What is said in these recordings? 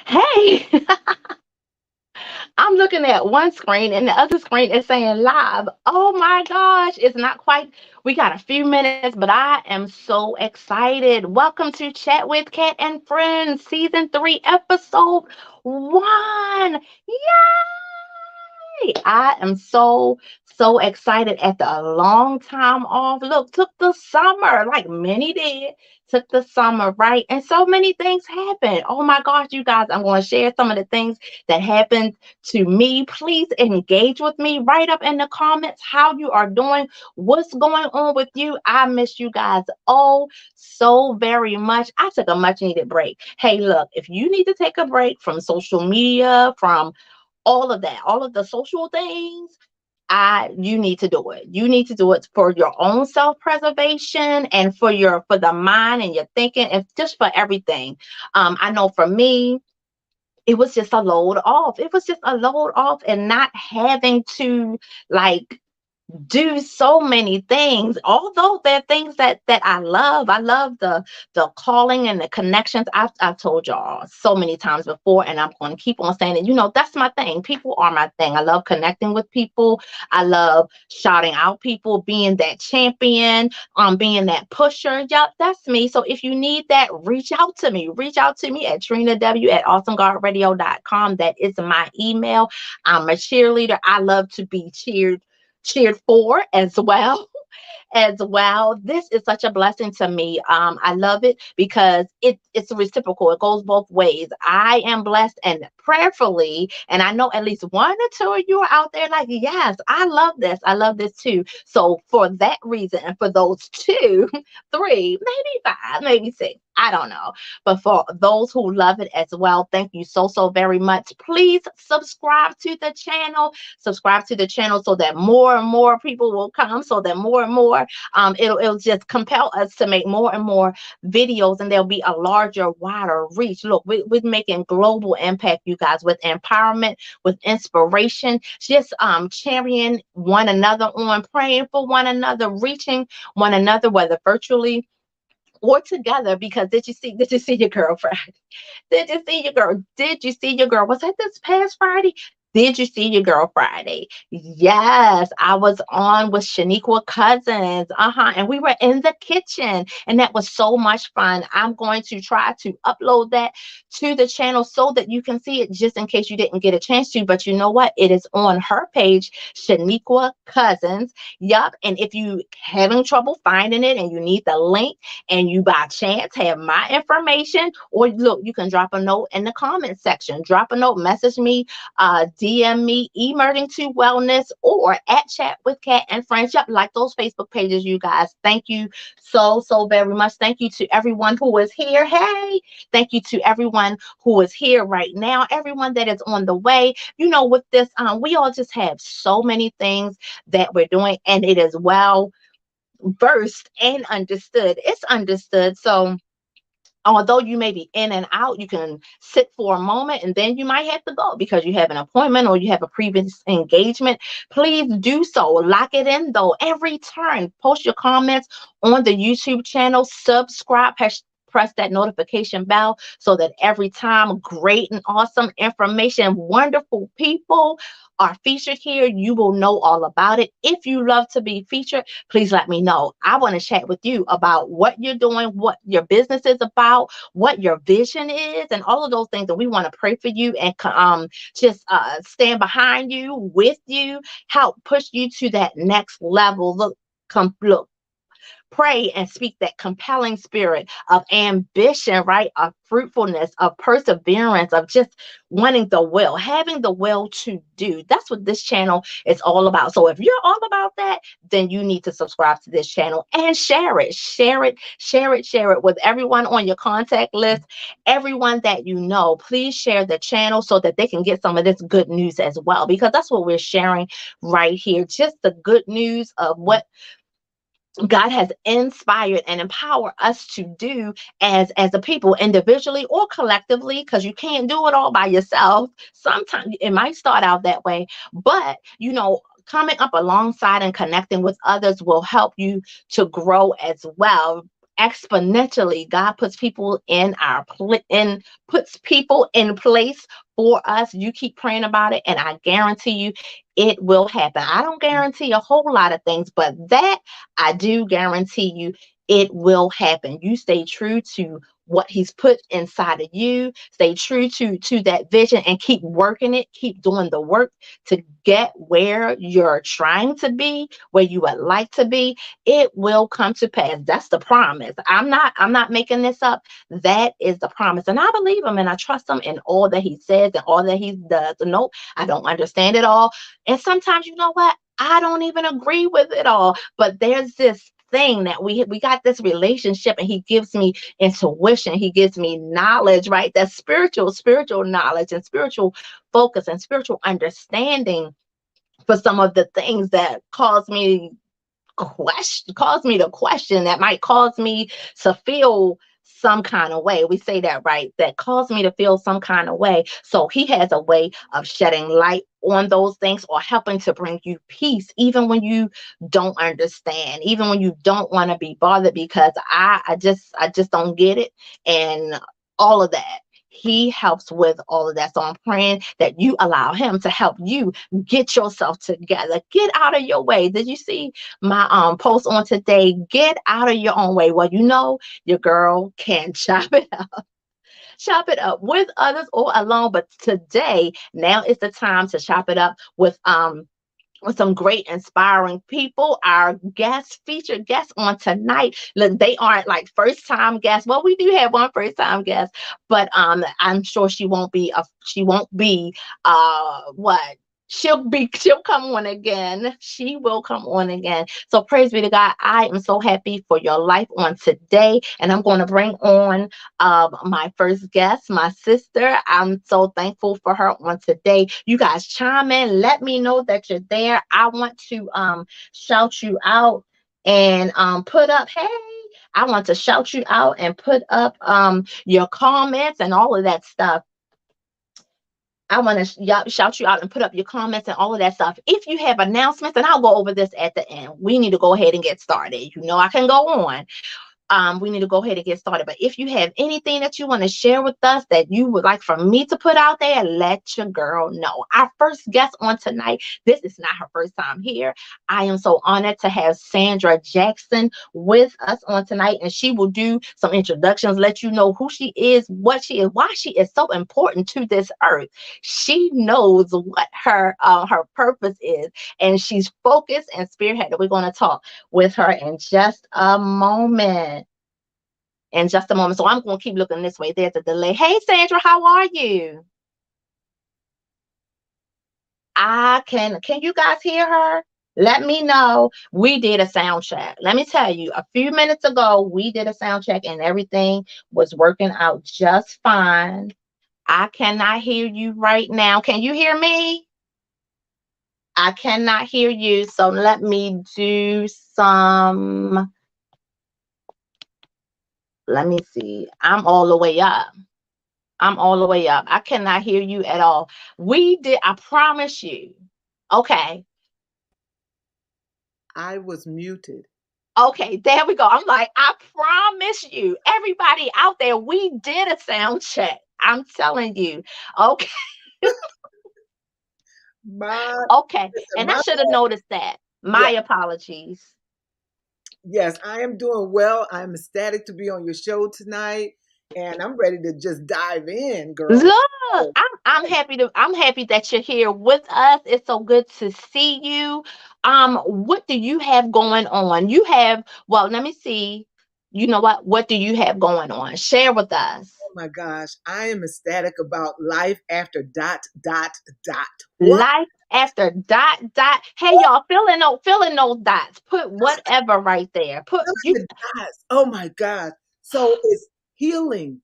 Hey, I'm looking at one screen and the other screen is saying live. Oh my gosh, it's not quite. We got a few minutes, but I am so excited. Welcome to Chat with Kat and Friends, Season 3, Episode 1. I am so excited at the long time off. Look, took the summer, like many did. Took the summer, right? And so many things happened. Oh my gosh, you guys, I'm going to share some of the things that happened to me. Please engage with me. Write up in the comments how you are doing, what's going on with you. I miss you guys so very much. I took a much needed break. Hey, look, if you need to take a break from social media, from all of that, all of the social things, I you need to do it. You need to do it for your own self-preservation and for the mind and your thinking and just for everything. I know for me, it was just a load off. It was just a load off and not having to like do so many things, although they're things that I love the calling and the connections. I've told y'all so many times before, and I'm going to keep on saying it. That's my thing. People are my thing. I love connecting with people. I love shouting out people, being that champion, being that pusher. Yep, that's me. So if you need that, reach out to me. Reach out to me at trinaw@awesomeguardradio.com. That is my email. I'm a cheerleader. I love to be cheered for as well. This is such a blessing to me. I love it because it's reciprocal. It goes both ways. I am blessed and prayerfully, and I know at least one or two of you are out there like, yes, I love this. I love this too. So for that reason, and for those two, three, maybe five, maybe six, I don't know. But for those who love it as well, thank you so very much. Please subscribe to the channel. Subscribe to the channel so that more and more people will come, so that more and more it'll just compel us to make more and more videos, and there'll be a larger, wider reach. Look, we're making global impact, you guys, with empowerment, with inspiration, just championing one another on, praying for one another, reaching one another, whether virtually or together. Because did you see your girl Friday? Did you see your girl? Did you see your girl? Was that this past Friday? Did you see your girl Friday? Yes, I was on with Shaniqua Cousins. And we were in the kitchen, and that was so much fun. I'm going to try to upload that to the channel so that you can see it, just in case you didn't get a chance to. But you know what? It is on her page, Shaniqua Cousins. Yup. And if you having trouble finding it and you need the link, and you by chance have my information, or look, you can drop a note in the comment section. Drop a note, message me, DM me, Emerging to Wellness, or at Chat with Kat and Friends. Yep, like those Facebook pages, you guys. Thank you so very much. Thank you to everyone who is here. Hey, thank you to everyone who is here right now, everyone that is on the way. With this, we all just have so many things that we're doing, and it is well versed and understood. It's understood. So although you may be in and out, you can sit for a moment and then you might have to go because you have an appointment or you have a previous engagement. Please do so. Lock it in though. Every turn, post your comments on the YouTube channel, subscribe, press that notification bell so that every time great and awesome information, wonderful people are featured here, you will know all about it. If you love to be featured, please let me know. I want to chat with you about what you're doing, what your business is about, what your vision is, and all of those things. And we want to pray for you and just stand behind you, with you, help push you to that next level. Look, pray and speak that compelling spirit of ambition, right? Of fruitfulness, of perseverance, of just wanting the will, having the will to do. That's what this channel is all about. So if you're all about that, then you need to subscribe to this channel and share it, share it with everyone on your contact list, everyone that you know. Please share the channel so that they can get some of this good news as well, because that's what we're sharing right here. Just the good news of what God has inspired and empowered us to do as a people, individually or collectively, because you can't do it all by yourself. Sometimes it might start out that way, but coming up alongside and connecting with others will help you to grow as well. exponentially. God puts people in our in puts people in place for us. You keep praying about it, and I guarantee you it will happen. I don't guarantee a whole lot of things, but that I do guarantee you it will happen. You stay true to what he's put inside of you, stay true to that vision, and keep working it, keep doing the work to get where you're trying to be, where you would like to be. It will come to pass. That's the promise. I'm not making this up. That is the promise, and I believe him, and I trust him in all that he says and all that he does. No, I don't understand it all, and sometimes, you know what, I don't even agree with it all, but there's this thing that we got this relationship, and he gives me intuition, he gives me knowledge, right? That's spiritual knowledge and spiritual focus and spiritual understanding for some of the things that cause me to question, that might cause me to feel some kind of way. We say that, right? That caused me to feel some kind of way. So he has a way of shedding light on those things, or helping to bring you peace even when you don't understand, even when you don't want to be bothered, because I just don't get it, and all of that. He helps with all of that. So I'm praying that you allow him to help you get yourself together. Get out of your way. Did you see my post on today? Get out of your own way. Well, you know, your girl can chop it up with others or alone. But today, now is the time to chop it up with some great inspiring people. Our guest featured guests on tonight, look, they aren't like first time guests. Well, we do have one first time guest, but I'm sure she won't be what she'll come on again. She will come on again. So praise be to God. I am so happy for your life on today, and I'm going to bring on my first guest, my sister. I'm so thankful for her on today. You guys chime in, let me know that you're there. I want to shout you out and put up, hey, I want to shout you out and put up your comments and all of that stuff. I want to shout you out and put up your comments and all of that stuff. If you have announcements, and I'll go over this at the end. We need to go ahead and get started. You know, I can go on. We need to go ahead and get started. But if you have anything that you want to share with us that you would like for me to put out there, let your girl know. Our first guest on tonight, this is not her first time here. I am so honored to have Sandra Jackson with us on tonight, and she will do some introductions, let you know who she is, what she is, why she is so important to this earth. She knows what her purpose is, and she's focused and spearheaded. We're going to talk with her in just a moment. So I'm going to keep looking this way. There's a delay. Hey, Sandra, how are you? Can you guys hear her? Let me know. We did a sound check. Let me tell you, a few minutes ago, we did a sound check and everything was working out just fine. I cannot hear you right now. Can you hear me? I cannot hear you. So let me do some. Let me see. I'm all the way up. I'm all the way up. I cannot hear you at all. We did, I promise you. Okay. I was muted. Okay, there we go. I'm like, I promise you, everybody out there, we did a sound check. I'm telling you. Okay. My Okay. listen, And I my should have noticed that. My yeah, apologies. yes, I am doing well. I'm ecstatic to be on your show tonight, and I'm ready to just dive in, girl. Look, Oh, I'm happy that you're here with us. It's so good to see you. What do you have going on? You have, well, let me see. You know what? What do you have going on? Share with us. oh my gosh, I am ecstatic about life after dot dot dot. What? Life after dot dot. Hey y'all, fill in those dots. Put whatever right there. Put Fill you in the dots. Oh my God. So it's healing,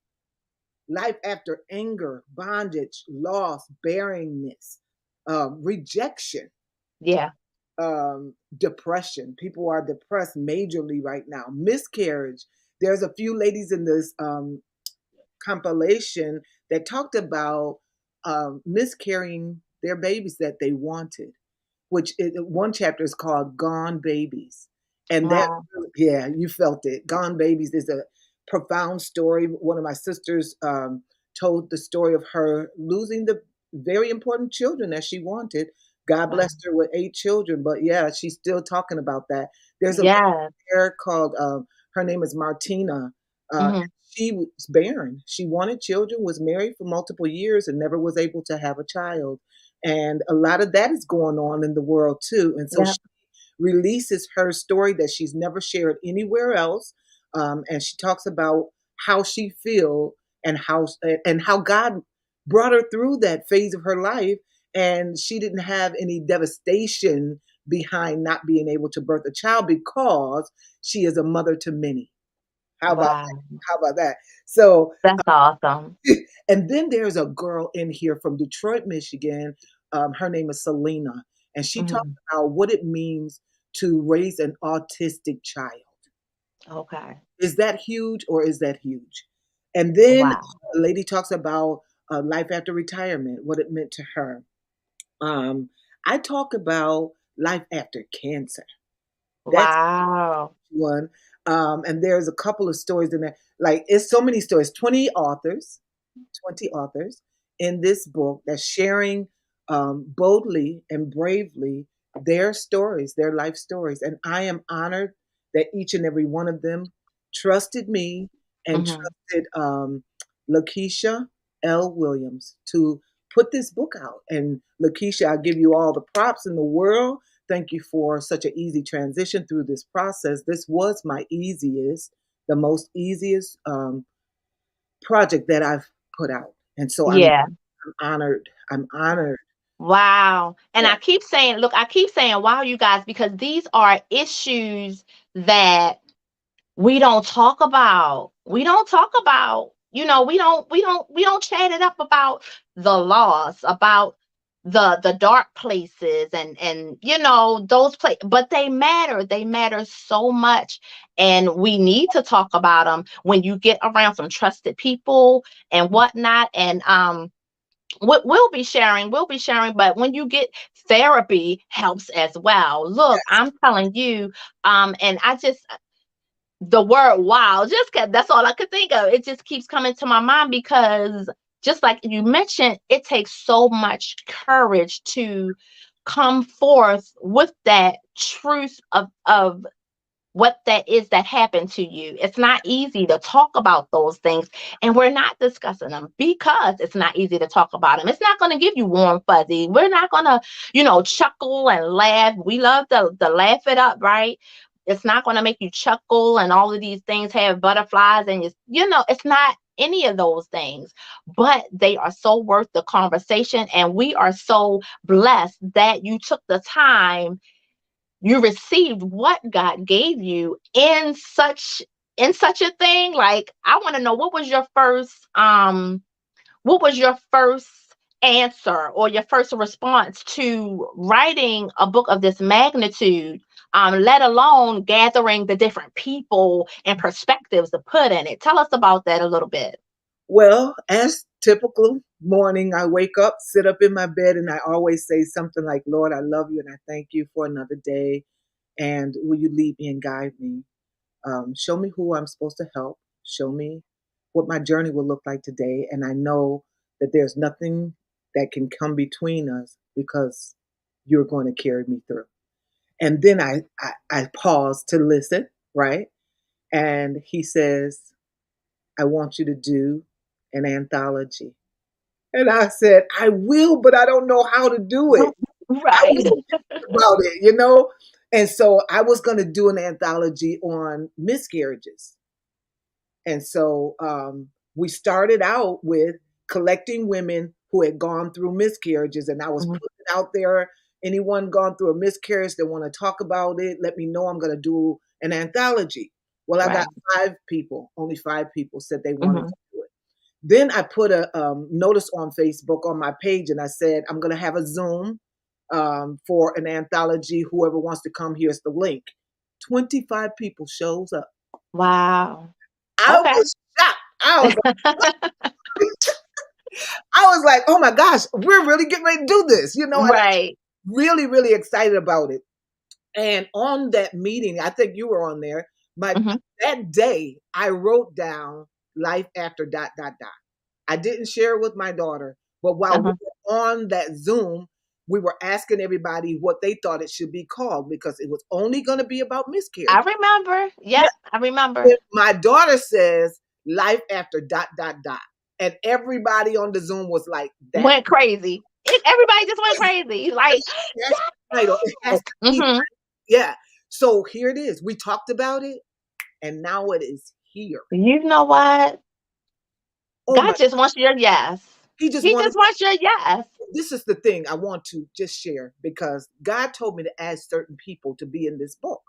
life after anger, bondage, loss, barrenness, rejection, yeah. depression. People are depressed majorly right now. Miscarriage. There's a few ladies in this compilation that talked about miscarrying their babies that they wanted, one chapter is called Gone Babies. And that Wow. Yeah, you felt it. Gone Babies is a profound story. One of my sisters told the story of her losing the very important children that she wanted. God Wow. blessed her with 8 children, but yeah, she's still talking about that. There's a lady Yes. there called, her name is Martina. Hmm. She was barren. She wanted children, was married for multiple years, and never was able to have a child. And a lot of that is going on in the world too. And so Yep. releases her story that she's never shared anywhere else, and she talks about how she feel and how God brought her through that phase of her life, and she didn't have any devastation behind not being able to birth a child because she is a mother to many. How about Wow. that? How about that? So, That's awesome. and then there's a girl in here from Detroit, Michigan. Her name is Selena, and she talks Hmm. about what it means to raise an autistic child. Okay. Is that huge or is that huge? And then Wow. a lady talks about life after retirement, what it meant to her. Um, I talk about life after cancer. That's Wow. one. And there's a couple of stories in there. Like, it's so many stories. 20 authors in this book that's sharing boldly and bravely their stories, their life stories. And I am honored that each and every one of them trusted me and Hmm. trusted Lakeisha L. Williams to put this book out. And Lakeisha, I give you all the props in the world. Thank you for such an easy transition through this process. This was my the most easiest project that I've put out. And so Yeah. I'm honored. I'm honored. Wow. And Yeah. I keep saying, look, I keep saying, wow, you guys, because these are issues that we don't talk about. We don't talk about, we don't chat it up about the loss, about the dark places and those places, but they matter so much, and we need to talk about them when you get around some trusted people and whatnot. And we'll be sharing, but when you get therapy helps as well. Look, I'm telling you, and I just, the word wow just kept, that's all I could think of. It just keeps coming to my mind because, just like you mentioned, it takes so much courage to come forth with that truth of what that is that happened to you. It's not easy to talk about those things, and we're not discussing them because it's not easy to talk about them. It's not going to give you warm fuzzy. We're not going to, chuckle and laugh. We love to laugh it up, right? It's not going to make you chuckle and all of these things have butterflies, and it's not any of those things, but they are so worth the conversation. And we are so blessed that you took the time, you received what God gave you in such a thing. Like, I want to know, what was your first answer or your first response to writing a book of this magnitude, let alone gathering the different people and perspectives to put in it. Tell us about that a little bit. Well, as typical morning, I wake up, sit up in my bed, and I always say something like, Lord, I love you and I thank you for another day. And will you lead me and guide me? Show me who I'm supposed to help. Show me what my journey will look like today. And I know that there's nothing that can come between us because you're going to carry me through. And then I pause to listen, right? And he says, I want you to do an anthology. And I said, I will, but I don't know how to do it. I Right. was about it. And so I was going to do an anthology on miscarriages. And so we started out with collecting women who had gone through miscarriages. And I was Mhm. putting out there, anyone gone through a miscarriage that want to talk about it, let me know. I'm going to do an anthology. Well, I got Right. 5 people. Only 5 people said they wanted Hmm. to do it. Then I put a notice on Facebook on my page, and I said, I'm going to have a Zoom for an anthology. Whoever wants to come, here's the link. 25 people shows up. Wow. I Okay. was shocked. I was like, oh my gosh, we're really getting ready to do this, and I'm Right. really, really excited about it. And on that meeting, I think you were on there, My Mhm. that day I wrote down life after dot dot dot. I didn't share it with my daughter, but while we Uh-huh. were on that Zoom, we were asking everybody what they thought it should be called because it was only going to be about I miscarriage. remember. Yeah. Yep, I remember. And my daughter says life after dot dot dot. And everybody on the Zoom was like, that Went crazy. Everybody just went crazy. Like, that's the title. It has that. to be. Mhm. Yeah. So here it is. We talked about it and now it is here. You know what? Oh God my, just wants your yes. he just He wanted, just wants your yes. this is the thing I want to just share because God told me to ask certain people to be in this book.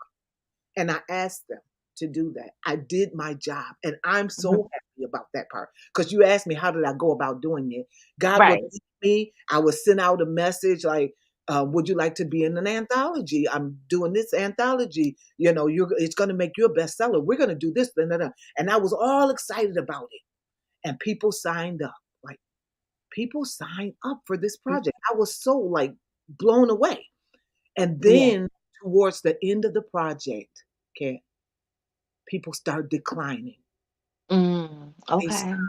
And I asked them to do that. I did my job. And I'm Mhm. so happy about that part. Because you asked me, how did I go about doing it? God would Right. lead me. I would send out a message like, would you like to be in an anthology? I'm doing this anthology. You know, it's going to make you a bestseller. We're going to do this. Da, da, da. And I was all excited about it. And people signed up. Like, people signed up for this project. I was so like blown away. And Yeah. then towards the end of the project, okay, people start declining. They Okay. start,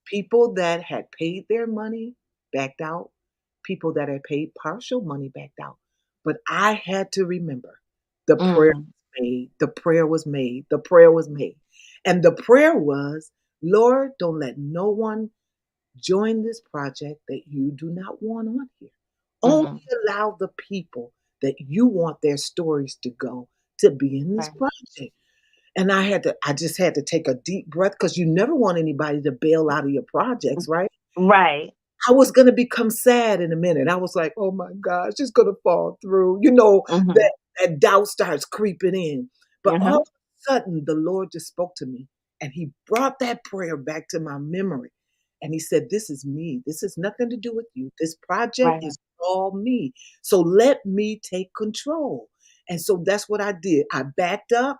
people that had paid their money backed out, people that had paid partial money backed out. But I had to remember the prayer Mm. was made, the prayer was made, the prayer was made. And the prayer was, Lord, don't let no one join this project that you do not want on here. Only Mhm. allow the people that you want their stories to go to be in this Right. project. And I just had to take a deep breath because you never want anybody to bail out of your projects, right? Right. I was going to become sad in a minute. I was like, oh my gosh, it's going to fall through. Mhm. That doubt starts creeping in. But all of Mhm. a sudden, the Lord just spoke to me and he brought that prayer back to my memory. And he said, this is me. This has nothing to do with you. This project Right. is all me. So let me take control. And so that's what I did. I backed up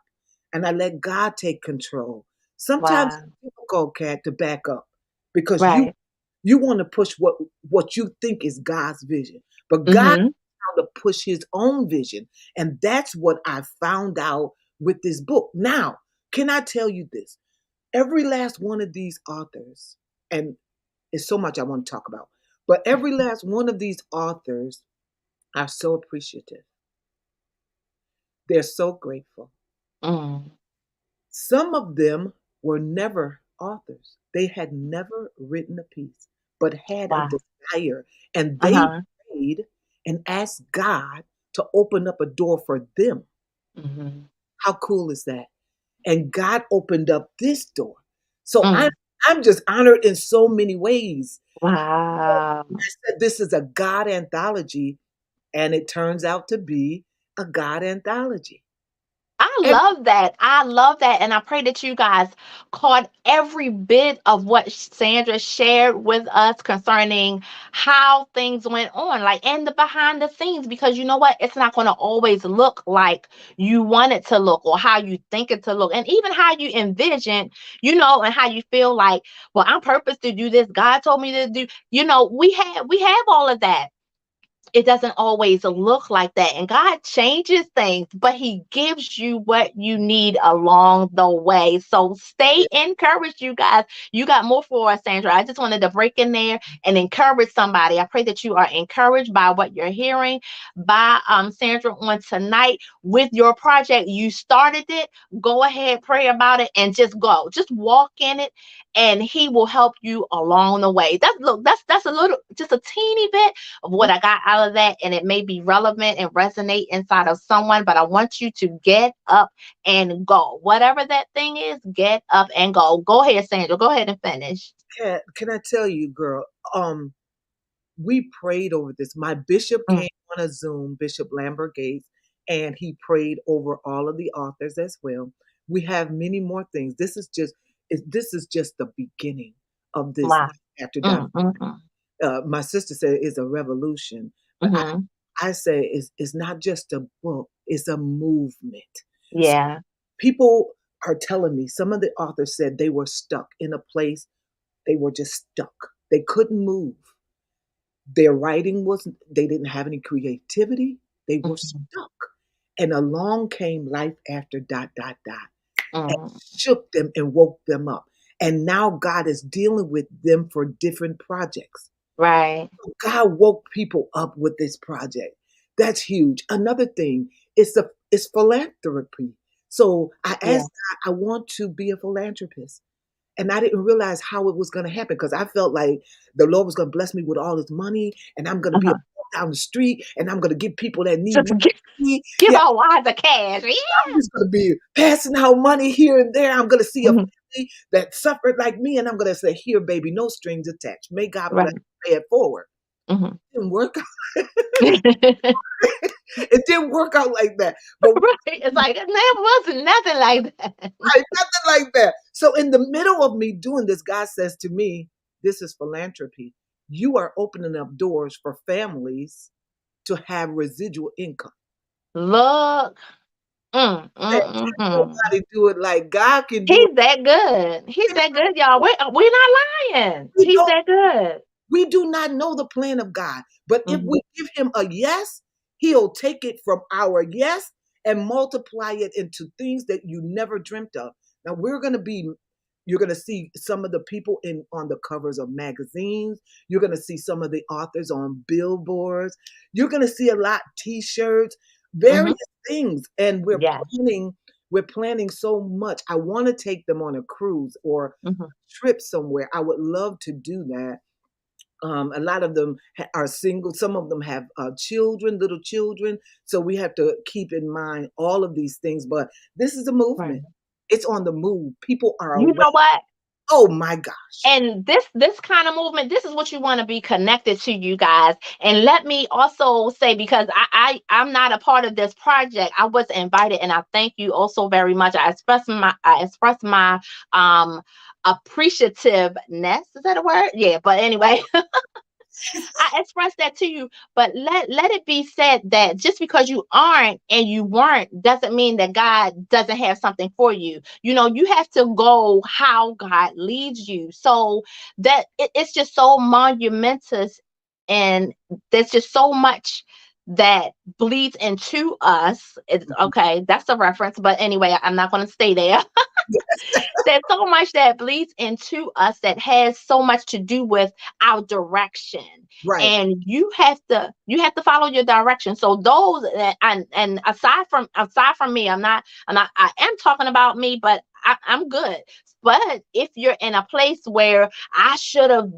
and I let God take control. Sometimes Wow. it's difficult, Kat, to back up because you Right. you want to push what you think is God's vision, but God Mhm. how to push His own vision, and that's what I found out with this book. Now, can I tell you this? Every last one of these authors, and it's so much I want to talk about, but every last one of these authors are so appreciative. They're so grateful. Mm. Some of them were never authors. They had never written a piece, but had a Wow. desire. And they Uh-huh. prayed and asked God to open up a door for them. Mhm. How cool is that? And God opened up this door. So I'm Mm. I'm just honored in so many ways. Wow. I said this is a God anthology, and it turns out to be a God anthology. I And love that. I love that. And I pray that you guys caught every bit of what Sandra shared with us concerning how things went on, like and the behind the scenes, because you know what? It's not going to always look like you want it to look or how you think it to look. And even how you envision, and how you feel like, well, I'm purpose to do this. God told me to do, we have all of that. It doesn't always look like that. And God changes things, but He gives you what you need along the way. So stay encouraged, you guys. You got more for us, Sandra. I just wanted to break in there and encourage somebody. I pray that you are encouraged by what you're hearing by Sandra on tonight with your project. You started it. Go ahead, pray about it, and just go. Just walk in it, and He will help you along the way. That's a little, just a teeny bit of what I got out of that, and it may be relevant and resonate inside of someone, but I want you to get up and go. Whatever that thing is, get up and go. Go ahead, Sandra. Go ahead and finish. can I tell you, girl? We prayed over this. My bishop Mm. came on a Zoom, Bishop Lambert Gates, and he prayed over all of the authors as well. We have many more things. This is just the beginning of this Wow. life after that. Mm, mm, My sister said it's a revolution, but mm-hmm. I say it's not just a book; it's a movement. So Yeah. people are telling me some of the authors said they were stuck in a place. They were just stuck. They couldn't move. Their writing was, they didn't have any creativity. They were Mm-hmm. stuck. And along came life after dot, dot, dot. and Mm. shook them and woke them up. And now God is dealing with them for different projects. Right. God woke people up with this project. That's huge. Another thing is philanthropy. So I Yeah. asked God, I want to be a philanthropist. And I didn't realize how it was going to happen because I felt like the Lord was going to bless me with all this money and I'm going to be Uh-huh. down the street and I'm going to give people that need Just money. give Yeah, out lots of cash. I'm just going to be passing out money here and there. I'm going to see a Yeah. family that suffered like me and I'm going to say, here, baby, no strings attached. May God bless Right. you. Pay it forward. Mhm. It didn't work out. Right. It didn't work out like that. But It's like there wasn't nothing like that. nothing like that. So in the middle of me doing this, God says to me, this is philanthropy. You are opening up doors for families to have residual income. Look. I said, can't Mm. nobody do it like God can do it. He's that good. He's that good, y'all. We're not lying. We He's don't that good. We do not know the plan of God, but if Mhm. we give him a yes, he'll take it from our yes and multiply it into things that you never dreamt of. Now you're going to see some of the people in on the covers of magazines. You're going to see some of the authors on billboards. You're going to see a lot t-shirts, various Mhm. things, and Yeah. we're planning so much. I want to take them on a cruise or Mhm. trip somewhere. I would love to do that. A lot of them are single. Some of them have children, little children. So we have to keep in mind all of these things. But this is a Right. movement. It's on the move. People are You aware. know what? Oh my gosh. And this kind of movement, this is what you want to be connected to, you guys. And let me also say, because I'm not a part of this project, I was invited, and I thank you also very much. I express my um appreciativeness. Is that a word? Yeah. But anyway, I express that to you, but let it be said that just because you aren't and you weren't doesn't mean that God doesn't have something for you. You have to go how God leads you. So that it's just so monumentous, and there's just so much that bleeds into us. It's okay, that's a reference, but anyway, I'm not going to stay there. There's so much that bleeds into us that has so much to do with our direction, Right. and you have to follow your direction. So those and aside from me, I am talking about me, but I'm good. But if you're in a place where I should have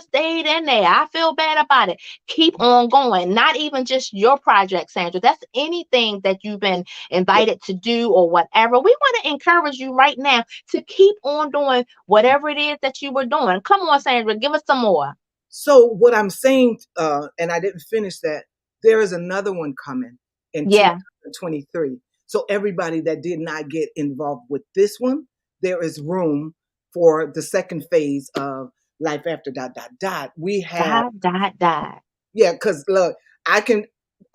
stayed in there, I feel bad about it. Keep on going. Not even just your project, Sandra. That's anything that you've been Yeah. invited to do or whatever. We want to encourage you right now to keep on doing whatever it is that you were doing. Come on, Sandra, give us some more. So what I'm saying, and I didn't finish that, there is another one coming in Yeah. 2023. So everybody that did not get involved with this one, there is room for the second phase of life after dot dot dot. We have Dot, dot, dot. Yeah, because look, I can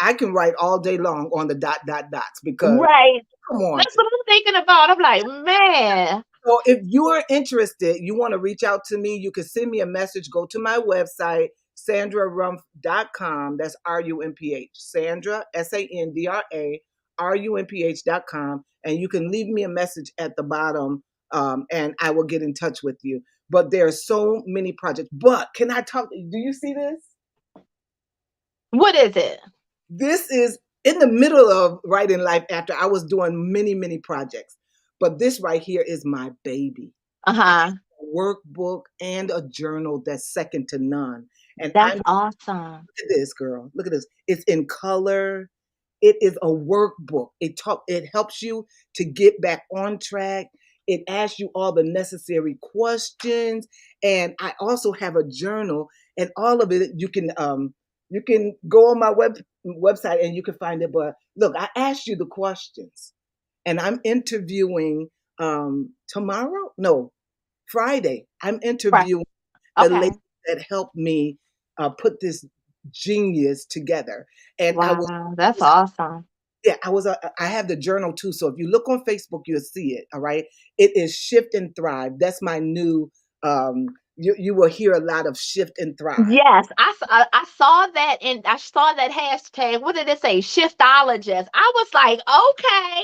I can write all day long on the dot dot dots because Right. come on. That's what I'm thinking about. I'm like, man. So if you are interested, you want to reach out to me, you can send me a message. Go to my website, sandrarumph.com. That's RUMPH. Sandra, SANDRA, RUMPH.com. And you can leave me a message at the bottom, and I will get in touch with you. But there are so many projects. But can I talk? Do you see this? What is it? This is in the middle of writing life after I was doing many, many projects. But this right here is my baby. I Uh-huh. have a workbook and a journal that's second to none. And That's I'm awesome. Look at this, girl. Look at this. It's in color. It is a workbook. It helps you to get back on track. It asks you all the necessary questions. And I also have a journal, and all of it you can go on my website and you can find it. But look, I asked you the questions, and I'm interviewing tomorrow. No, Friday. I'm Right. interviewing the lady Okay. that helped me put this genius together. And Wow. That's awesome. yeah, I have the journal too. So if you look on Facebook, you'll see it. All right. It is Shift and Thrive. That's my new you will hear a lot of shift and thrive. Yes, I saw that, and I saw that hashtag. What did it say? Shiftologist. I was like, okay,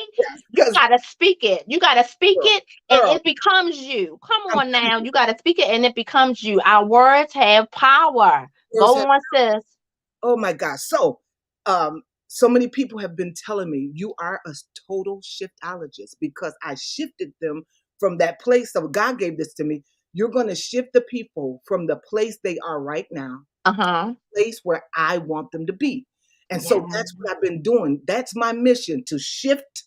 you Because gotta speak it. You gotta speak girl, it, and girl, it becomes you. Come I'm on telling now, you, you gotta speak it, and it becomes you. Our words have power. girls Go have, on, sis. oh my gosh. So many people have been telling me you are a total shiftologist because I shifted them from that place. So God gave this to me. You're going to shift the people from the place they are right now, Uh-huh. place where I want them to be. And so Yeah. that's what I've been doing. That's my mission, to shift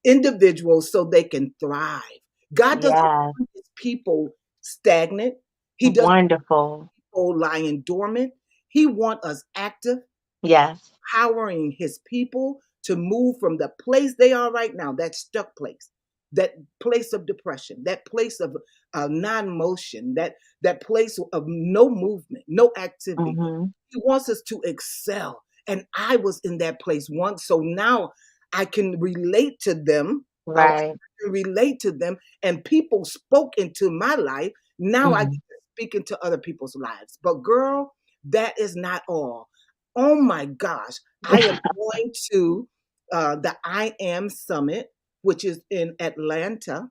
individuals so they can thrive. God doesn't Yes. want his people stagnant. He doesn't want Wonderful. people lying dormant. He wants us active, Yes. empowering his people to move from the place they are right now, that stuck place, that place of depression, that place of non-motion, that place of no movement, no activity. Mm-hmm. He wants us to excel. And I was in that place once. So now I can relate to them. All right. Right. I can relate to them. And people spoke into my life. Now I get Mm-hmm. to speak into other people's lives. But girl, that is not all. Oh my gosh. I am going to the I Am Summit, which is in Atlanta,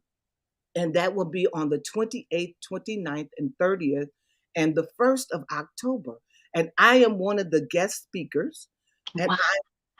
and that will be on the 28th, 29th, and 30th, and the 1st of October. And I am one of the guest speakers. And Wow.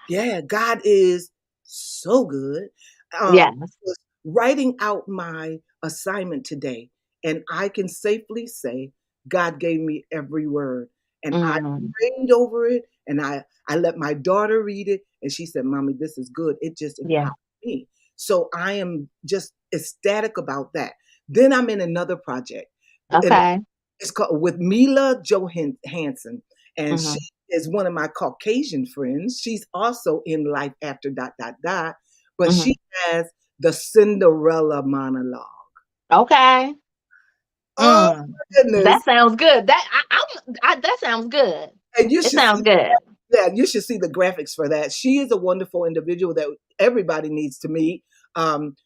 yeah, God is so good. I Yes. was writing out my assignment today, and I can safely say God gave me every word. And I Mm. prayed over it, and I let my daughter read it, and she said, Mommy, this is good. It just Yeah. empowered me. So I am just ecstatic about that. Then I'm in another project, and Okay. it's called with Mila Johansson, and she Mm-hmm. is one of my Caucasian friends. She's also in Life After dot dot dot, but Mm-hmm. she has the Cinderella monologue. Okay. Oh Mm. my goodness! That sounds good. That sounds good. And you It should sounds see, good. yeah, you should see the graphics for that. She is a wonderful individual that everybody needs to meet.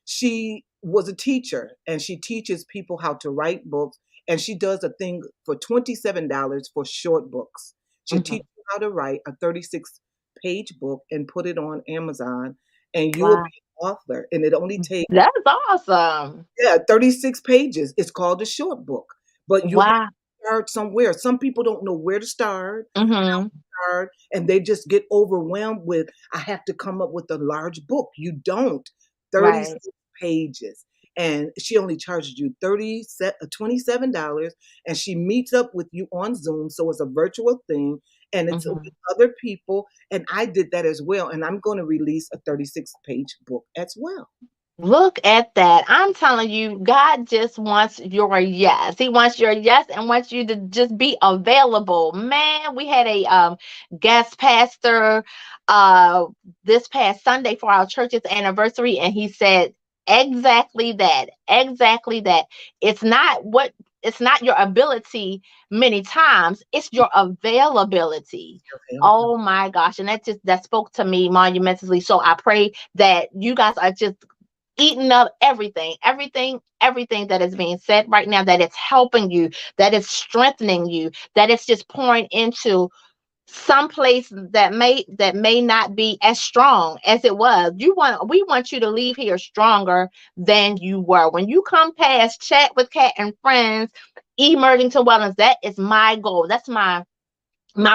She was a teacher and she teaches people how to write books. And she does a thing for $27 for short books. She'll Hmm. teach you how to write a 36-page book and put it on Amazon, and you will Wow. be an author. And it only takes, That's awesome. yeah, 36 pages. It's called a short book, but you have Wow. to start somewhere. Some people don't know where to start, Hmm. hard, and they just get overwhelmed with, I have to come up with a large book. You don't. Right. 36 pages. And she only charges you $27, and she meets up with you on Zoom. So it's a virtual thing, and it's with Hmm. other people. And I did that as well. And I'm going to release a 36-page book as well. Look at that. I'm telling you, God just wants your yes. He wants your yes and wants you to just be available. Man, we had a guest pastor uh this past Sunday for our church's anniversary, and he said exactly that. Exactly that. It's not what it's not your ability many times, it's your availability. Available. Oh my gosh. And that spoke to me monumentally. So I pray that you guys are just eating up everything that is being said right now, that it's helping you, that it's strengthening you, that it's just pouring into some place that may not be as strong as it was. We want you to leave here stronger than you were when you come past chat with Cat and Friends, emerging to wellness. That is my goal. That's my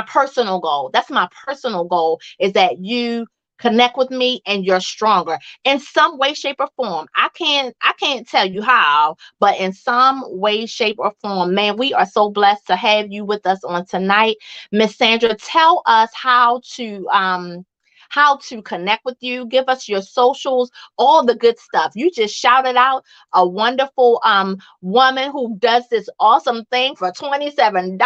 personal goal. That's my personal goal, is that you connect with me and you're stronger in some way, shape, or form. I can't tell you how, but in some way, shape, or form. Man, we are so blessed to have you with us on tonight. Miss Sandra, tell us how to connect with you. Give us your socials, all the good stuff. You just shouted out a wonderful woman who does this awesome thing for $27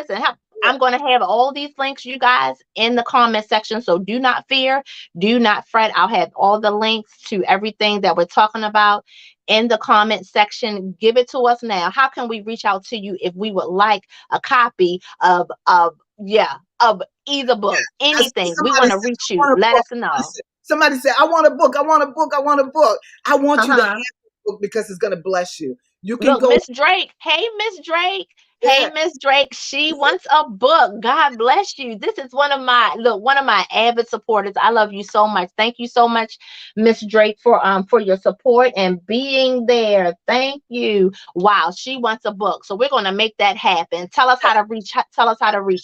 and help. I'm going to have all these links, you guys, in the comment section. So do not fear. Do not fret. I'll have all the links to everything that we're talking about in the comment section. Give it to us now. How can we reach out to you if we would like a copy of either book, I see anything? We somebody want to say, reach I you. want a Let book. us know. Somebody said, I want a book. I want a book. I want a book. I want you to have Uh-huh. a book because it's going to bless you. You can Look, go, Miss Drake. Hey, Miss Drake. Hey, yeah. Miss Drake. She wants a book. God bless you. This is one of my avid supporters. I love you so much. Thank you so much, Miss Drake, for your support and being there. Thank you. Wow, she wants a book. So we're gonna make that happen. Tell us how to reach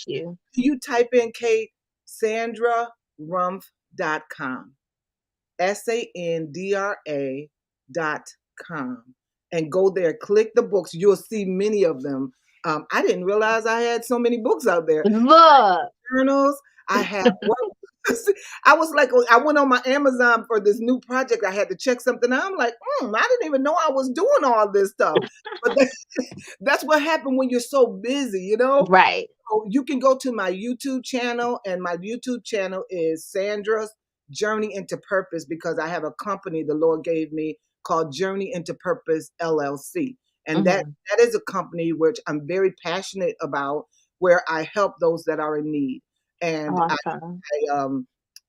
you. You type in Kate, sandrarumpf.com. SANDRA.com, and go there. Click the books. You'll see many of them. I didn't realize I had so many books out there. Look. Journals. I have what I was like, I went on my Amazon for this new project. I had to check something out. I'm like, I didn't even know I was doing all this stuff. But that's what happened when you're so busy, you know? Right. So you can go to my YouTube channel, and my YouTube channel is Sandra's Journey into Purpose, because I have a company the Lord gave me called Journey into Purpose LLC. And that Hmm. that is a company which I'm very passionate about, where I help those that are in need. And Awesome. I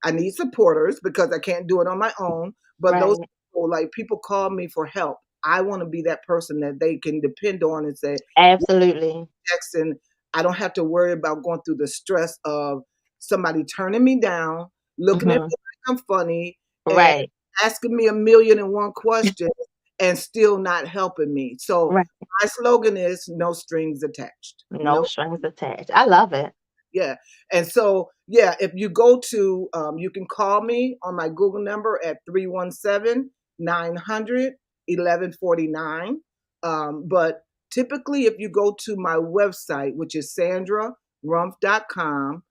I need supporters because I can't do it on my own. But those Right. people, like, people call me for help. I want to be that person that they can depend on and say, Absolutely. Jackson, I don't have to worry about going through the stress of somebody turning me down, looking at Hmm. me like I'm funny, and Right. asking me a million and one questions and still not helping me. So Right. my slogan is no strings attached. No No, strings attached. I love it. yeah. And so, yeah, if you go to, you can call me on my Google number at 317-900-1149. But typically, if you go to my website, which is sandrarumpf.com,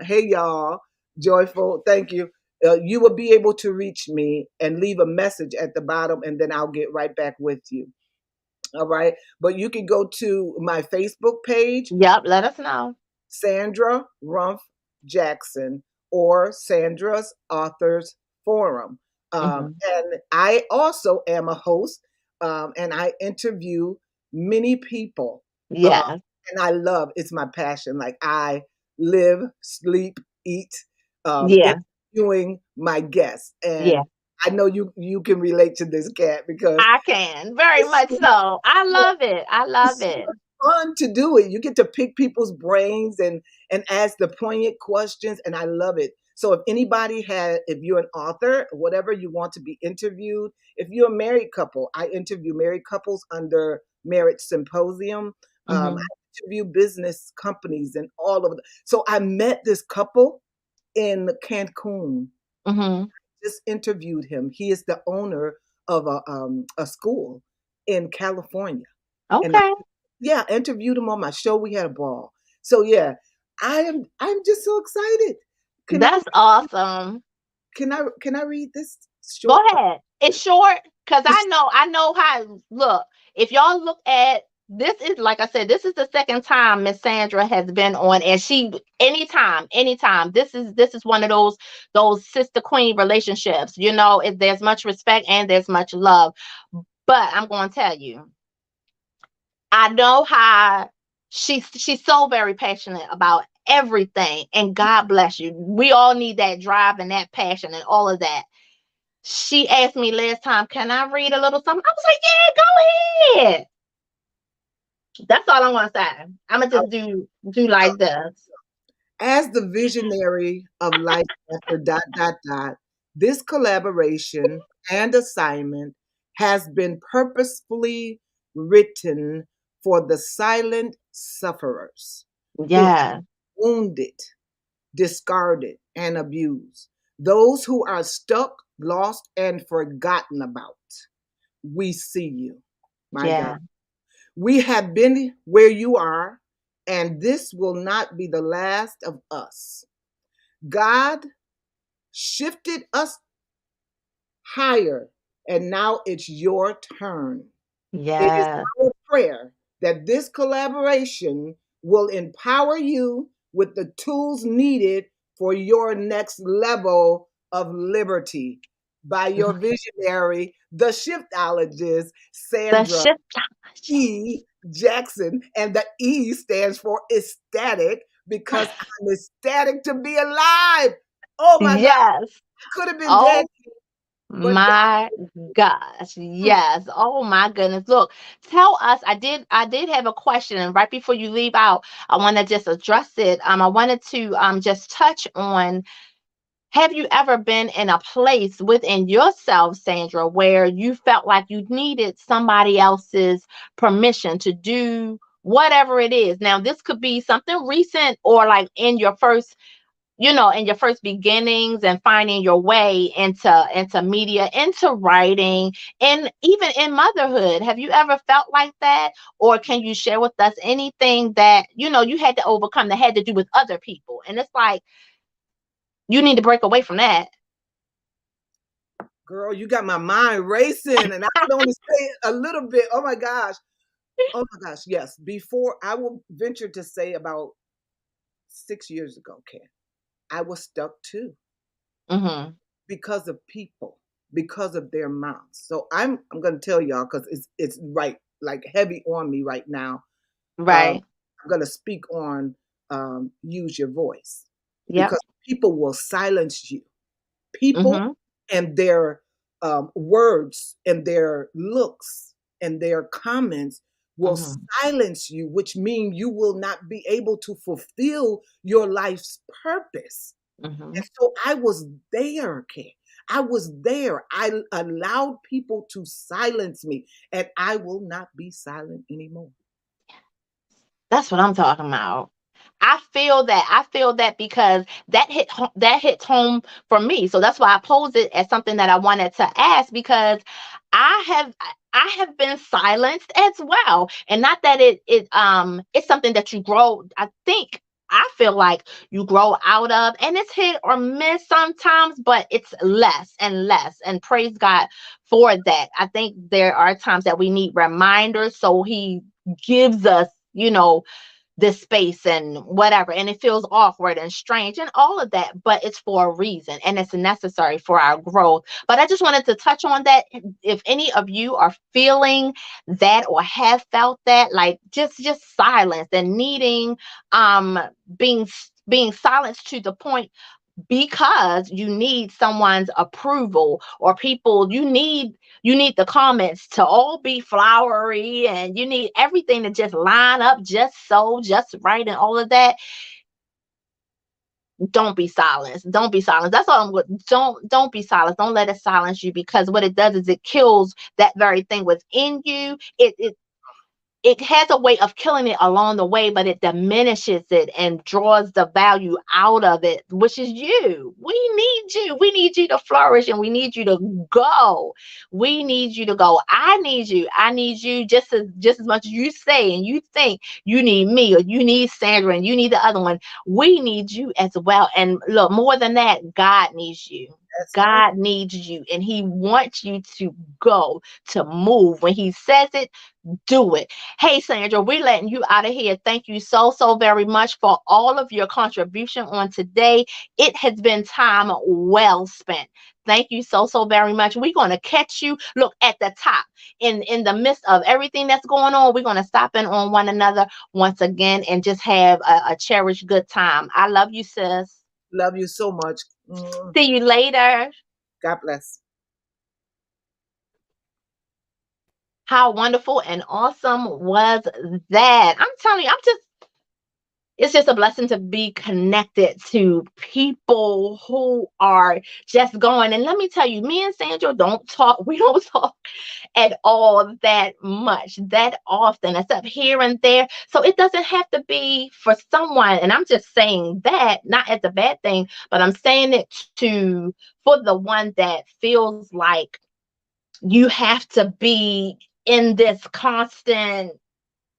hey, y'all, joyful, thank you. You will be able to reach me and leave a message at the bottom, and then I'll get right back with you. All right. But you can go to my Facebook page, Yep. Let us know. Sandra Rumpf Jackson, or Sandra's Authors Forum. Hmm. And I also am a host, and I interview many people. Uh, Yes. and I love, it's my passion. Like, I live, sleep, eat, Yeah. interviewing my guests. Yeah. And I know you can relate to this, Cat, because I can. Very it's much so. I so, love it. I love it's so it. much fun to do it. You get to pick people's brains and ask the poignant questions, and I love it. So if you're an author, whatever, you want to be interviewed, if you're a married couple, I interview married couples under Marriage Symposium. Hmm. I interview business companies and all of the. So I met this couple in Cancun. Hmm. Just interviewed him. He is the owner of a school in California, and Okay. yeah, interviewed him on my show. We had a ball. So yeah, I'm just so excited. Can I That's awesome. can I read this Go short? ahead. It's short because I know how. Look, if y'all look at this, is like I said, this is the second time Miss Sandra has been on, and she anytime. This is one of those sister queen relationships. You know, there's much respect and there's much love. But I'm going to tell you, I know how she's so very passionate about everything, and God bless you. We all need that drive and that passion and all of that. She asked me last time, can I read a little something? I was like, yeah, go ahead. That's all I'm gonna say. I'm gonna just do like this. As the visionary of life after this collaboration and assignment has been purposefully written for the silent sufferers, the Yeah, wounded, discarded, and abused, those who are stuck, lost, and forgotten about. We see you, my God. yeah, We have been where you are, and this will not be the last of us. God shifted us higher, and now it's your turn. It is yeah. our prayer that this collaboration will empower you with the tools needed for your next level of liberty by your visionary, the shiftologist, The Sandra shift. E. Jackson. And the E stands for ecstatic, because I'm ecstatic to be alive. Oh my God, Yes. I could have been dead. Oh But God, My gosh. Yes. Oh my goodness. Look, tell us. I did have a question, and right before you leave out, I want to just address it. I wanted to just touch on, have you ever been in a place within yourself, Sandra, where you felt like you needed somebody else's permission to do whatever it is? Now, this could be something recent, or like in your first, in your first beginnings and finding your way into media, into writing, and even in motherhood. Have you ever felt like that? Or can you share with us anything that you had to overcome that had to do with other people? And it's like you need to break away from that. girl, you got my mind racing, and I can only say a little bit. Oh my gosh. Oh my gosh. Yes. Before, I will venture to say about 6 years ago, Ken, I was stuck too Mm-hmm. because of people, because of their mouths. So I'm going to tell y'all because it's right, like heavy on me right now. Um, Right. I'm going to speak on use your voice, Yep. because people will silence you. People Mm-hmm. and their words and their looks and their comments will Mm-hmm. silence you, which means you will not be able to fulfill your life's purpose. Mm-hmm. And so I was there, Ken. I was there. I allowed people to silence me, and I will not be silent anymore. That's what I'm talking about. I feel that. I feel that because that hits home for me. So that's why I pose it as something that I wanted to ask, because I have been silenced as well. And not that it's something that you grow. I feel like you grow out of, and it's hit or miss sometimes, but it's less and less. And praise God for that. I think there are times that we need reminders. So he gives us, this space and whatever, and it feels awkward and strange and all of that, but it's for a reason, and it's necessary for our growth. But I just wanted to touch on that. If any of you are feeling that or have felt that, like just silence and needing um being being silenced to the point because you need someone's approval, or people, you need the comments to all be flowery, and you need everything to just line up just right, and all of that. Don't be silenced. Don't be silenced. That's all I'm with. Don't be silenced. Don't let it silence you, because what it does is it kills that very thing within you. It has a way of killing it along the way, but it diminishes it and draws the value out of it, which is you. We need you. We need you to flourish, and we need you to go. We need you to go. I need you. I need you just as much as you say and you think you need me, or you need Sandra and you need the other one. We need you as well. And look, more than that, God needs you. That's right. God needs you, and He wants you to go, to move. When He says it, do it. Hey, Sandra, we're letting you out of here. Thank you so very much for all of your contribution on today. It has been time well spent. Thank you so very much. We're going to catch you, look, at the top. In the midst of everything that's going on, we're going to stop in on one another once again and just have a cherished good time. I love you, sis. Love you so much. Mm. See you later. God bless. How wonderful and awesome was that? I'm telling you, it's just a blessing to be connected to people who are just going. And let me tell you, me and Sandra don't talk. We don't talk at all that much, that often, except here and there. So it doesn't have to be for someone. And I'm just saying that, not as a bad thing, but I'm saying it for the one that feels like you have to be in this constant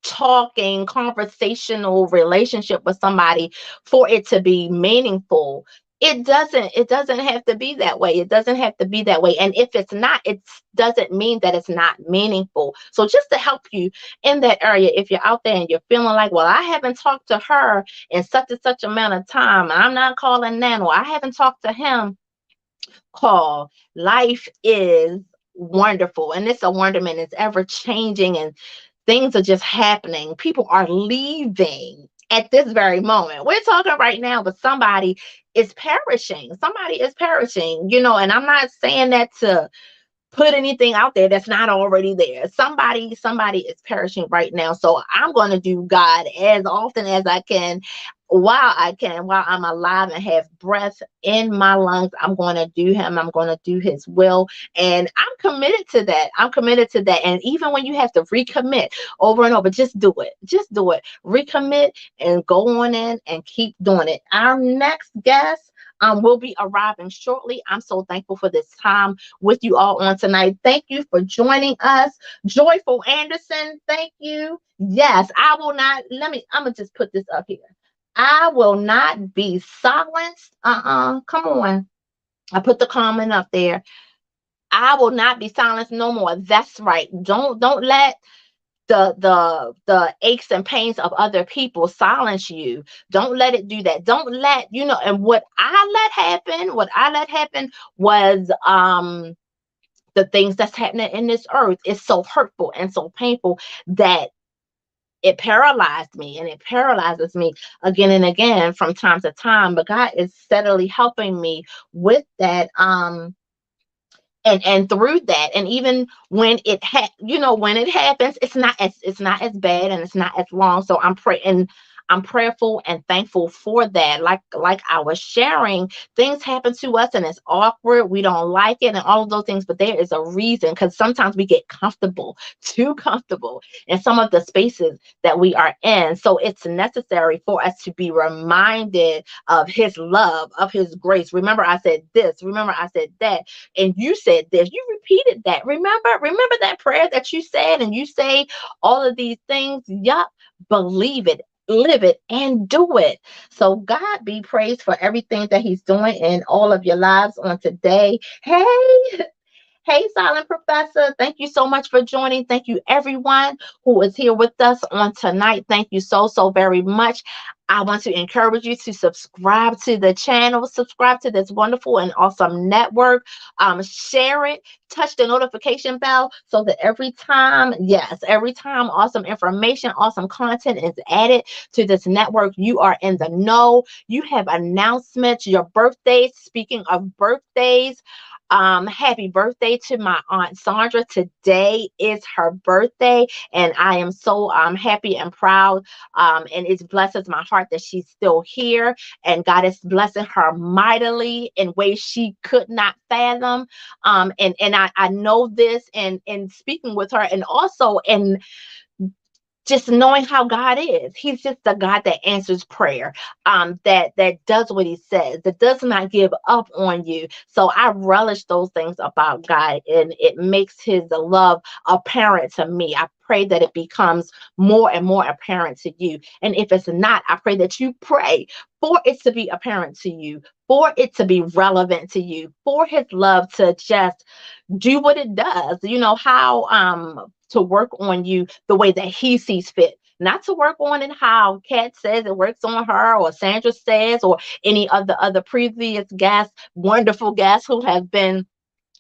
talking conversational relationship with somebody for it to be meaningful. It doesn't have to be that way. It doesn't have to be that way. And if it's not, it doesn't mean that it's not meaningful. So just to help you in that area, if you're out there and you're feeling like, well, I haven't talked to her in such and such amount of time, and I'm not calling Nan, or I haven't talked to him, call. Life is wonderful, and it's a wonderment. It's ever changing, and things are just happening. People are leaving, at this very moment. We're talking right now, but somebody is perishing. Somebody is perishing, and I'm not saying that to put anything out there that's not already there. Somebody is perishing right now. So I'm going to do God as often as I can, while I'm alive and have breath in my lungs. I'm going to do him. I'm going to do his will. And I'm committed to that. I'm committed to that. And even when you have to recommit over and over, just do it. Just do it. Recommit and go on in and keep doing it. Our next guest will be arriving shortly. I'm so thankful for this time with you all on tonight. Thank you for joining us. Joyful Anderson, thank you. Yes, I will not. I'm going to just put this up here. I will not be silenced. Come on. I put the comment up there. I will not be silenced no more. That's right. Don't let the aches and pains of other people silence you. Don't let it do that. Don't let, and what I let happen was the things that's happening in this earth is so hurtful and so painful that it paralyzed me, and it paralyzes me again and again from time to time. But God is steadily helping me with that. And through that, and even when when it happens, it's not as bad, and it's not as long. So I'm prayerful and thankful for that. Like I was sharing, things happen to us and it's awkward, we don't like it, and all of those things, but there is a reason, because sometimes we get comfortable, too comfortable in some of the spaces that we are in. So it's necessary for us to be reminded of his love, of his grace. Remember I said this, remember I said that, and you said this, you repeated that. Remember that prayer that you said, and you say all of these things. Yup, believe it, live it, and do it. So God be praised for everything that he's doing in all of your lives on today. Hey, Silent Professor, thank you so much for joining. Thank you, everyone who is here with us on tonight. Thank you so, so very much. I want to encourage you to subscribe to the channel, subscribe to this wonderful and awesome network. Share it, touch the notification bell so that every time awesome information, awesome content is added to this network, you are in the know. You have announcements, your birthdays. Speaking of birthdays, happy birthday to my Aunt Sandra. Today is her birthday, and I am so happy and proud. And it blesses my heart that she's still here, and God is blessing her mightily in ways she could not fathom. And I know this, and in speaking with her, and also in just knowing how God is. He's just the God that answers prayer, that does what he says, that does not give up on you. So I relish those things about God, and it makes his love apparent to me. I pray that it becomes more and more apparent to you. And if it's not, I pray that you pray for it to be apparent to you, for it to be relevant to you, for his love to just do what it does. You know how to work on you the way that he sees fit. Not to work on it how Kat says it works on her, or Sandra says, or any of the other previous guests, wonderful guests who have been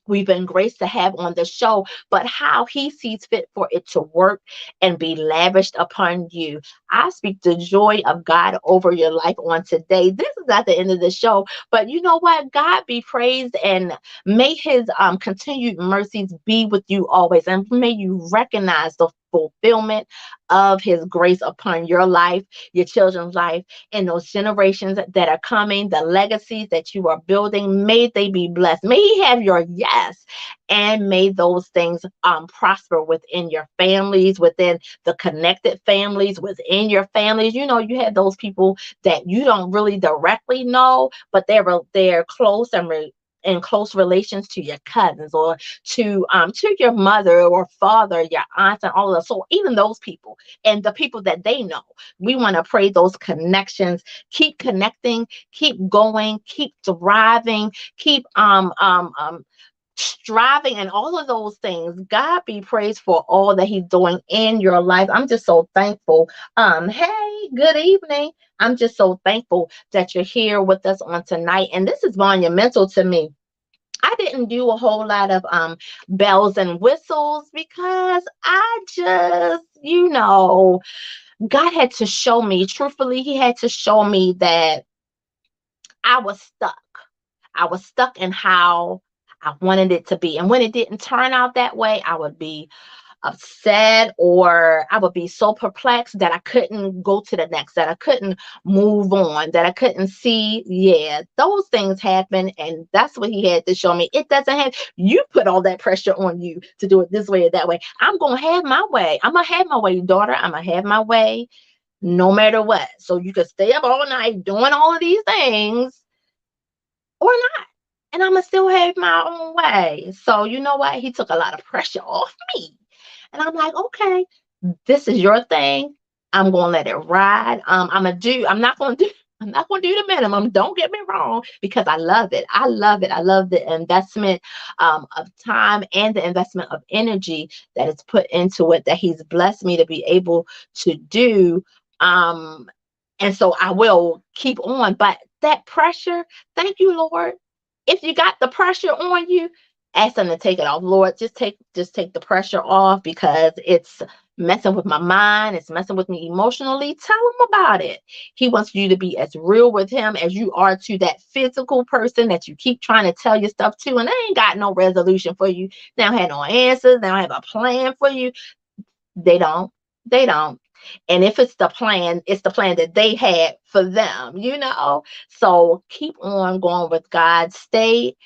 we've been graced to have on the show, but how he sees fit for it to work and be lavished upon you. I speak the joy of God over your life on today. This is not the end of the show, but you know what? God be praised, and may his continued mercies be with you always, and may you recognize the fulfillment of his grace upon your life, your children's life, and those generations that are coming, the legacies that you are building. May they be blessed. May he have your yes, and may those things prosper within your families, within the connected families, within your families. You know, you have those people that you don't really directly know, but they're close and in close relations to your cousins, or to your mother or father, your aunts, and all of that. So even those people and the people that they know, we want to pray those connections. Keep connecting, keep going, keep thriving, keep striving, and all of those things. God be praised for all that he's doing in your life. I'm just so thankful. Hey, good evening. I'm just so thankful that you're here with us on tonight, and this is monumental to me. I didn't do a whole lot of bells and whistles, because I just, God had to show me, truthfully, he had to show me that I was stuck. I was stuck in how I wanted it to be. And when it didn't turn out that way, I would be upset, or I would be so perplexed that I couldn't go to the next, that I couldn't move on, that I couldn't see. Yeah, those things happen. And that's what he had to show me. It doesn't have, you put all that pressure on you to do it this way or that way. I'm going to have my way. I'm going to have my way, daughter. I'm going to have my way no matter what. So you could stay up all night doing all of these things or not. And I'm going to still have my own way. So you know what? He took a lot of pressure off me. And I'm like, okay, this is your thing. I'm gonna let it ride. I'm not gonna do I'm not gonna do the minimum. Don't get me wrong, because I love it. I love it. I love the investment of time and the investment of energy that is put into it, that he's blessed me to be able to do. Um, and so I will keep on. But that pressure, thank you, Lord. If you got the pressure on you, ask them to take it off. Lord, just take the pressure off, because it's messing with my mind, it's messing with me emotionally. Tell him about it. He wants you to be as real with him as you are to that physical person that you keep trying to tell your stuff to, and they ain't got no resolution for you. They don't have no answers, they don't have a plan for you. They don't. They don't. And if it's the plan, it's the plan that they had for them. So keep on going with God. Stay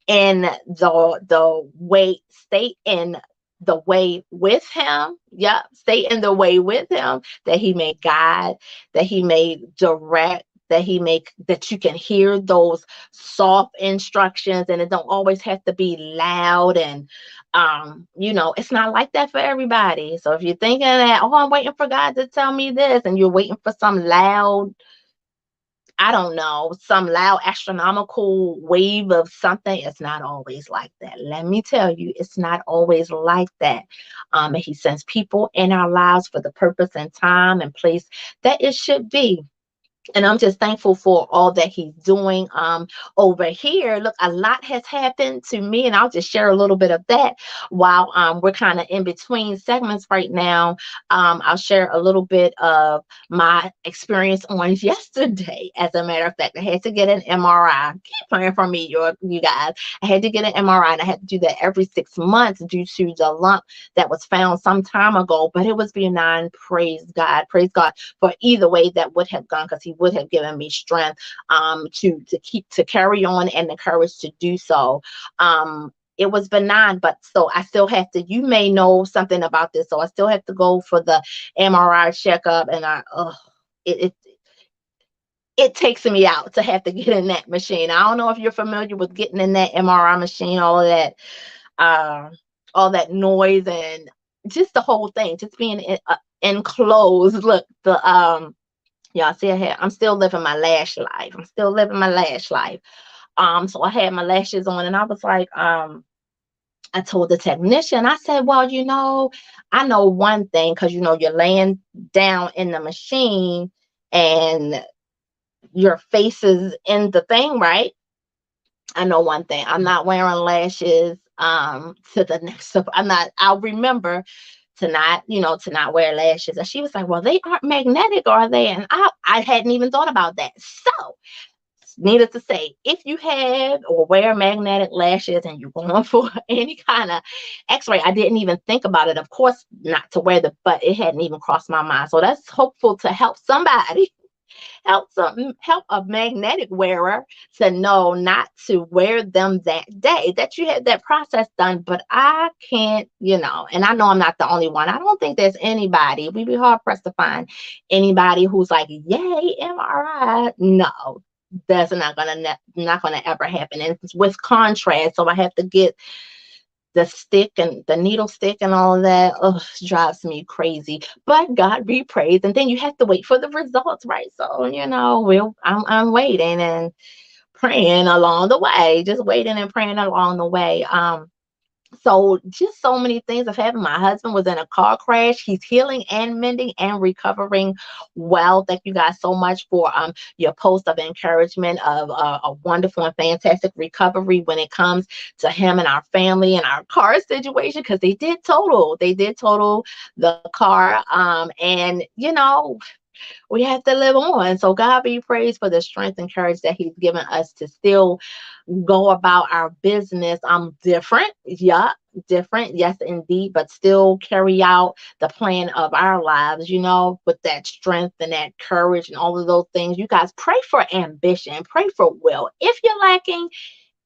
in the way, stay in the way with him. Yep. Stay in the way with him, that he may guide, that he may direct, that you can hear those soft instructions, and it don't always have to be loud. And it's not like that for everybody. So if you're thinking that, oh, I'm waiting for God to tell me this, and you're waiting for some loud, I don't know, some loud astronomical wave of something, it's not always like that. Let me tell you, it's not always like that. And he sends people in our lives for the purpose and time and place that it should be. And I'm just thankful for all that he's doing over here. Look, a lot has happened to me, and I'll just share a little bit of that while we're kind of in between segments right now. I'll share a little bit of my experience on yesterday. As a matter of fact, I had to get an MRI. Keep praying for me, you guys. I had to get an MRI, and I had to do that every 6 months due to the lump that was found some time ago, but it was benign. Praise God. Praise God for either way that would have gone, because he would have given me strength to carry on, and the courage to do so. It was benign, but so I still have to, you may know something about this, so I still have to go for the MRI checkup. And it it takes me out to have to get in that machine. I don't know if you're familiar with getting in that MRI machine, uh, all that noise, and just the whole thing, just being enclosed. Look, y'all see, I'm still living my lash life. I'm still living my lash life. So I had my lashes on, and I was like, I told the technician, I said, well, I know one thing, because you're laying down in the machine, and your face is in the thing, right? I know one thing. I'm not wearing lashes to the next. I'll remember to not wear lashes. And she was like, well, they aren't magnetic, are they? And I hadn't even thought about that. So needless to say, if you have or wear magnetic lashes and you're going for any kind of x-ray, I didn't even think about it. Of course, not to wear but it hadn't even crossed my mind. So that's hopeful to help somebody, help a magnetic wearer to know not to wear them that day, that you had that process done. But I can't, and I know I'm not the only one. I don't think there's anybody, we'd be hard pressed to find anybody who's like, yay, MRI. No, that's not gonna ever happen. And it's with contrast, so I have to get the stick and the needle stick and all of that. Oh, drives me crazy. But God be praised. And then you have to wait for the results, right? So, I'm waiting and praying along the way, just waiting and praying along the way. So just so many things have happened. My husband was in a car crash. He's healing and mending and recovering well. Thank you guys so much for your post of encouragement of a wonderful and fantastic recovery when it comes to him and our family and our car situation, because they did total the car, and we have to live on. So God be praised for the strength and courage that He's given us to still go about our business. I'm different. Yeah, different. Yes, indeed. But still carry out the plan of our lives, with that strength and that courage and all of those things. You guys pray for ambition, pray for will. If you're lacking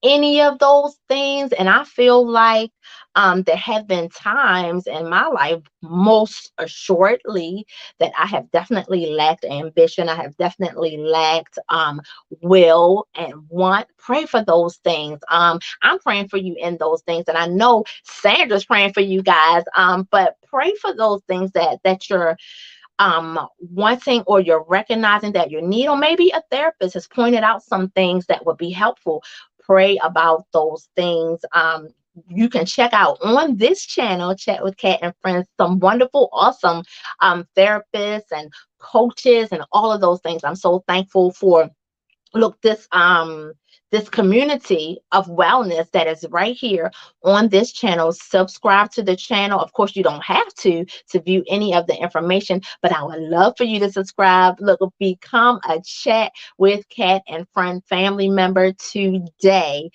any of those things, and I feel like there have been times in my life, most assuredly, that I have definitely lacked ambition. I have definitely lacked will and want. Pray for those things. I'm praying for you in those things, and I know Sandra's praying for you guys. But pray for those things that you're wanting, or you're recognizing that you need, or maybe a therapist has pointed out some things that would be helpful. Pray about those things. You can check out on this channel, Chat with Kat and Friends, some wonderful, awesome therapists and coaches and all of those things. I'm so thankful for, look, this community of wellness that is right here on this channel. Subscribe to the channel. Of course, you don't have to view any of the information, but I would love for you to subscribe. Look, become a Chat with Kat and Friend family member today.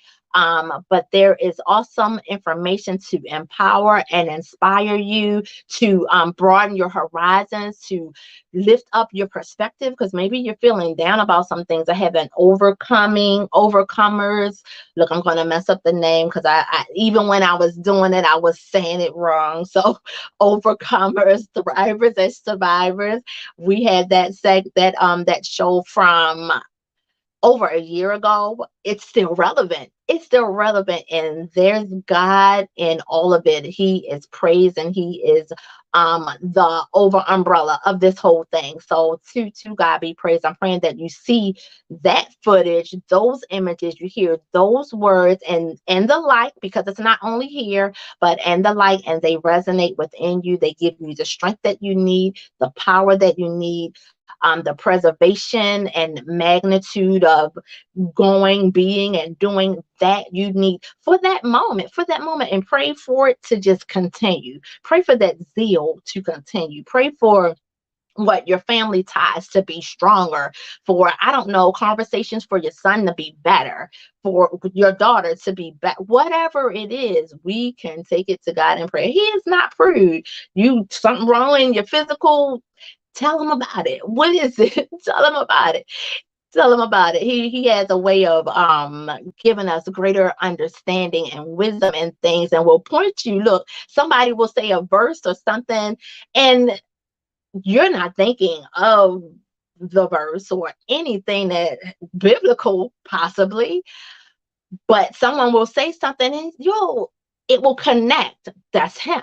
But there is awesome information to empower and inspire you, to broaden your horizons, to lift up your perspective, because maybe you're feeling down about some things. I have been overcomers. Look, I'm going to mess up the name, because I even when I was doing it, I was saying it wrong. So overcomers, thrivers, and survivors. We had that show from over a year ago. It's still relevant. It's still relevant. And there's God in all of it. He is praised, and He is the over umbrella of this whole thing. So to God be praised. I'm praying that you see that footage, those images, you hear those words, and the like, because it's not only here, but and the like, and they resonate within you. They give you the strength that you need, the power that you need, the preservation and magnitude of going, being, and doing that you need for that moment, and pray for it to just continue. Pray for that zeal to continue. Pray for what your family ties to be stronger, for, I don't know, conversations for your son to be better, for your daughter to be better. Whatever it is, we can take it to God in prayer. He is not prude. You something wrong in your physical, tell him about it. What is it? Tell him about it. Tell him about it. He has a way of giving us greater understanding and wisdom in things, and will point you. Look, somebody will say a verse or something, and you're not thinking of the verse or anything that biblical, possibly, but someone will say something, and it will connect. That's him.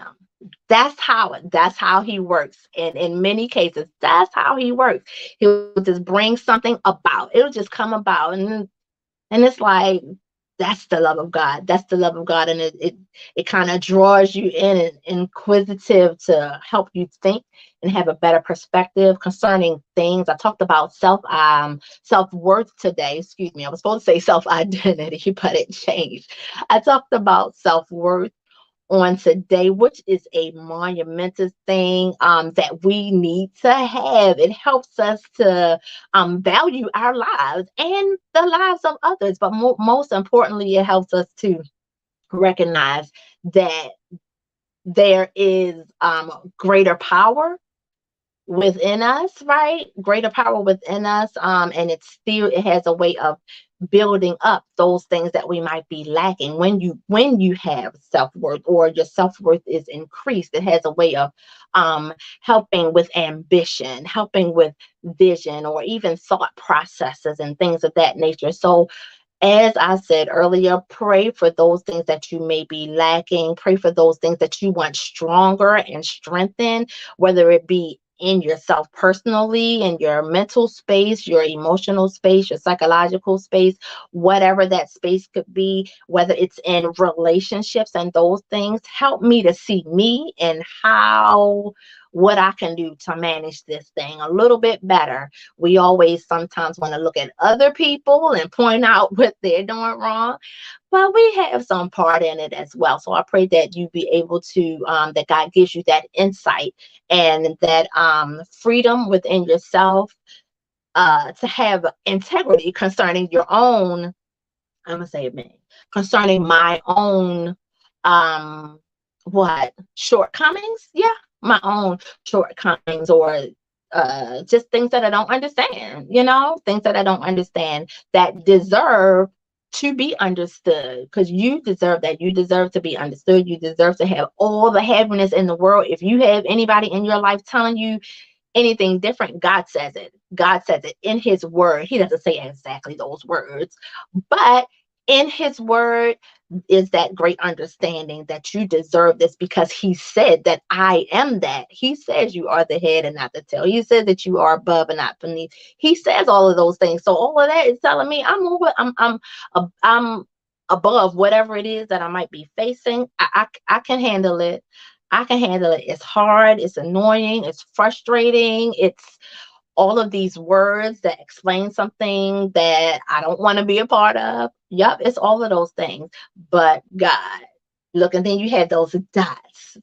That's how he works. And in many cases, that's how he works. He'll just bring something about. It'll just come about, and it's like, that's the love of God. That's the love of God. And it kind of draws you in, and inquisitive, to help you think and have a better perspective concerning things. I talked about self-worth today. Excuse me. I was supposed to say self-identity, but it changed. I talked about self-worth on today, which is a monumental thing that we need to have. It helps us to value our lives and the lives of others, but most importantly, it helps us to recognize that there is greater power within us, right? Greater power within us. And it has a way of building up those things that we might be lacking. When you have self-worth, or your self-worth is increased, it has a way of helping with ambition, helping with vision, or even thought processes and things of that nature. So as I said earlier, pray for those things that you may be lacking. Pray for those things that you want stronger and strengthened, whether it be in yourself personally, in your mental space, your emotional space, your psychological space, whatever that space could be, whether it's in relationships and those things. Help me to see me and how what I can do to manage this thing a little bit better. We always sometimes want to look at other people and point out what they're doing wrong, but we have some part in it as well. So I pray that you be able to, that God gives you that insight and that freedom within yourself, to have integrity concerning your own, I'm gonna say it me, concerning my own, um, what shortcomings? Yeah, my own shortcomings, or just things that I don't understand. Things that I don't understand that deserve to be understood, because you deserve that. You deserve to be understood. You deserve to have all the happiness in the world. If you have anybody in your life telling you anything different, God says it. God says it in his word. He doesn't say exactly those words, but in his word is that great understanding that you deserve this, because he said that I am that. He says you are the head and not the tail. He says that you are above and not beneath. He says all of those things. So all of that is telling me I'm above whatever it is that I might be facing. I can handle it. I can handle it. It's hard, it's annoying, it's frustrating, it's all of these words that explain something that I don't want to be a part of. Yep, it's all of those things. But God, look, and then you have those dots,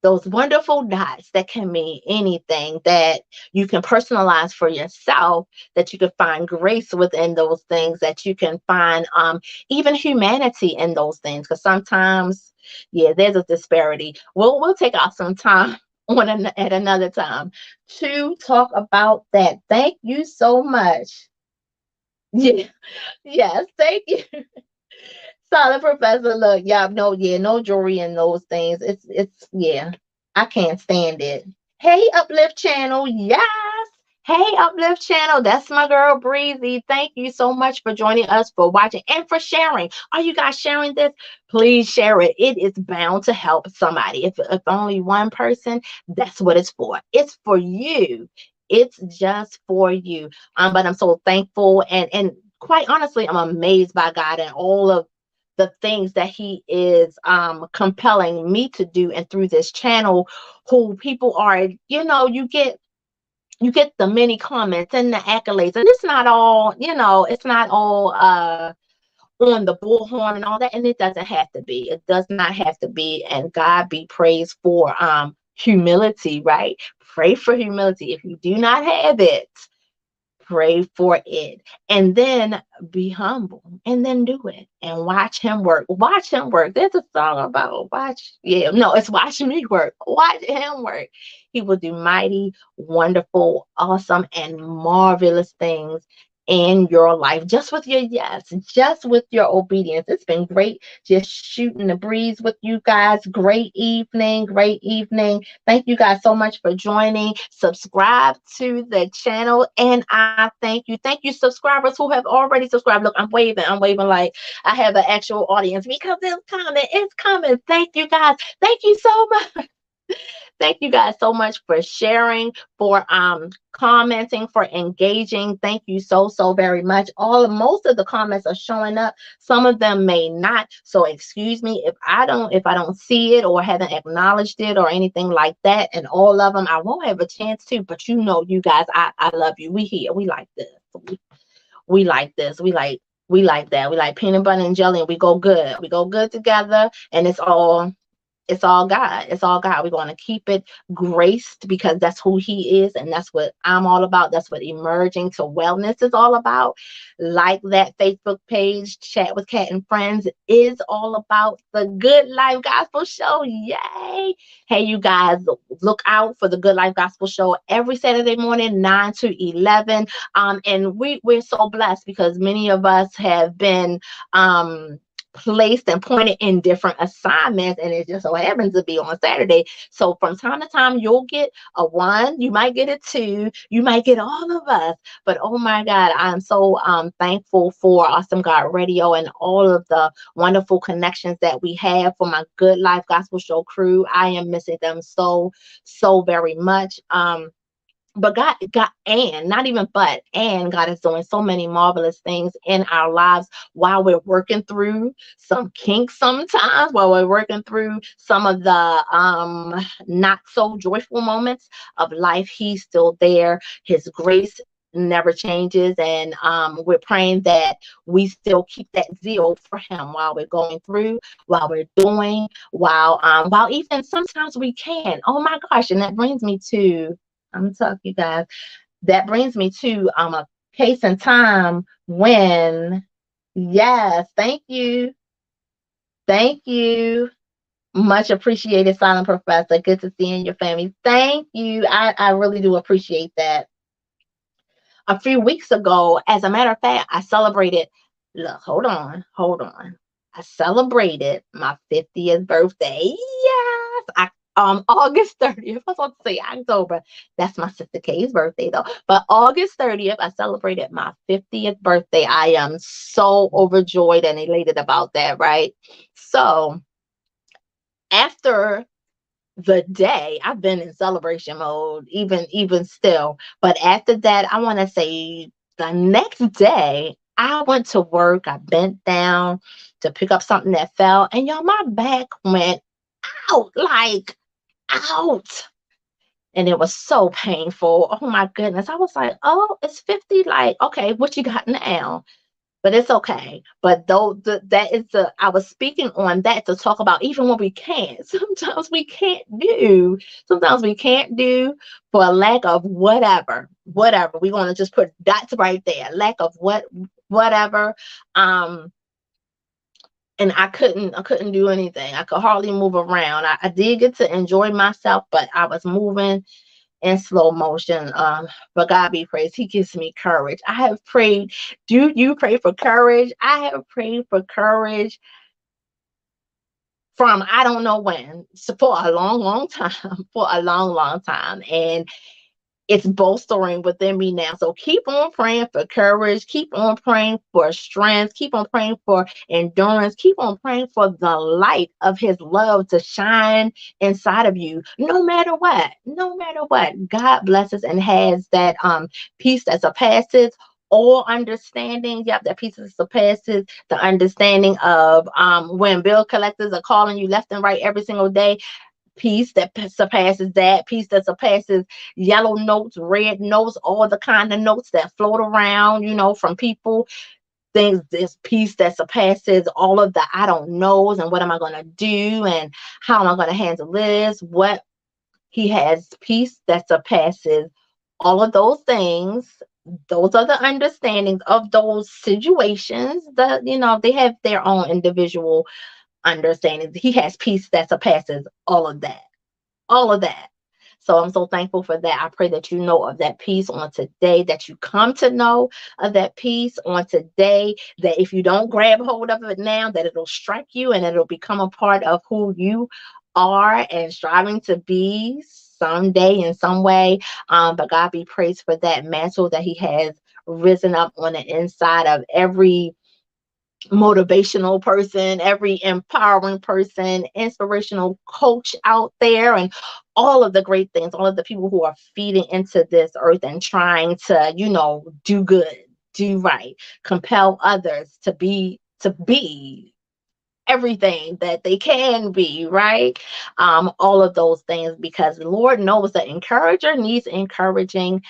those wonderful dots that can mean anything, that you can personalize for yourself, that you can find grace within those things, that you can find even humanity in those things. Because sometimes, yeah, there's a disparity. We'll take out some time at another time to talk about that. Thank you so much. Yeah, yes, thank you. Solid professor. Look, y'all know, yeah, no jewelry in those things. Yeah, I can't stand it. Hey, Uplift Channel. Yes. Hey, Uplift Channel. That's my girl, Breezy. Thank you so much for joining us, for watching, and for sharing. Are you guys sharing this? Please share it. It is bound to help somebody. If only one person, that's what it's for. It's for you. It's just for you. But I'm so thankful, and quite honestly, I'm amazed by God and all of the things that he is compelling me to do, and through this channel, who people are, you get the many comments and the accolades, and it's not all, it's not all on the bullhorn and all that, and it doesn't have to be. It does not have to be. And God be praised for humility, right? Pray for humility. If you do not have it, pray for it, and then be humble, and then do it, and watch him work. Watch him work. There's a song about watch. Yeah, no, it's watch me work. Watch him work. He will do mighty, wonderful, awesome, and marvelous things in your life, just with your yes, just with your obedience. It's been great just shooting the breeze with you guys. Great evening, great evening. Thank you guys so much for joining. Subscribe to the channel, and I thank you. Thank you, subscribers who have already subscribed. Look, I'm waving. I'm waving like I have an actual audience, because it's coming. It's coming. Thank you guys. Thank you so much. Thank you guys so much for sharing, for commenting, for engaging. Thank you so very much. Most of the comments are showing up. Some of them may not. So excuse me if I don't see it or haven't acknowledged it or anything like that. And all of them, I won't have a chance to. But you guys, I love you. We here. We like this. We like this. We like that. We like peanut butter and jelly, and we go good. We go good together, and it's all God. It's all God. We're going to keep it graced, because that's who he is. And that's what I'm all about. That's what emerging to wellness is all about. Like that Facebook page, Chat with Cat and Friends, is all about the Good Life Gospel Show. Yay. Hey, you guys, look out for the Good Life Gospel Show every Saturday morning, 9 to 11. And we're so blessed, because many of us have been, placed and pointed in different assignments, and it just so happens to be on Saturday. So from time to time, you'll get a 1, you might get a 2, you might get all of us. But oh my God, I'm so thankful for Awesome God Radio and all of the wonderful connections that we have for my Good Life Gospel Show crew. I am missing them so very much. But and not even but, and God is doing so many marvelous things in our lives while we're working through some kinks sometimes, while we're working through some of the not so joyful moments of life. He's still there. His grace never changes. And we're praying that we still keep that zeal for him while we're going through, while we're doing, while even sometimes we can. Oh my gosh. And that brings me to, I'm gonna talk you guys. That brings me to a case in time when, yes, thank you, much appreciated, silent professor. Good to see you and your family. Thank you. I really do appreciate that. A few weeks ago, as a matter of fact, I celebrated. Look, hold on. I celebrated my 50th birthday. Yes, August 30th. I was about to say October. That's my sister Kay's birthday though. But August 30th, I celebrated my 50th birthday. I am so overjoyed and elated about that, right? So after the day, I've been in celebration mode, even still. But after that, I want to say the next day, I went to work. I bent down to pick up something that fell, and y'all, my back went out, like out. And it was so painful. Oh my goodness. I was like, oh, it's 50. Like, okay, what you got now? But it's okay. But though that is the, I was speaking on that to talk about even when we can't. Sometimes we can't do for a lack of whatever. We're gonna just put dots right there. Lack of whatever. Um, and I couldn't do anything. I could hardly move around. I did get to enjoy myself, but I was moving in slow motion. But God be praised. He gives me courage. I have prayed. Do you pray for courage? I have prayed for courage from I don't know when, so for a long, long time, for a long, long time. And it's bolstering within me now. So keep on praying for courage. Keep on praying for strength. Keep on praying for endurance. Keep on praying for the light of his love to shine inside of you, no matter what. No matter what. God blesses and has that peace that surpasses all understanding. Yep, that peace that surpasses the understanding of when bill collectors are calling you left and right every single day. Peace that surpasses that, peace that surpasses yellow notes, red notes, all the kind of notes that float around, from people. Things, this peace that surpasses all of the I don't knows, and what am I going to do, and how am I going to handle this. What he has, peace that surpasses all of those things. Those are the understandings of those situations that, they have their own individual understandings. He has peace that surpasses all of that, all of that. So I'm so thankful for that. I pray that you know of that peace on today, that you come to know of that peace on today, that if you don't grab hold of it now, that it'll strike you and it'll become a part of who you are and striving to be someday in some way. But God be praised for that mantle that he has risen up on the inside of every motivational person, every empowering person, inspirational coach out there, and all of the great things, all of the people who are feeding into this earth and trying to, do good, do right, compel others to be everything that they can be, right? All of those things, because the Lord knows the encourager needs encouraging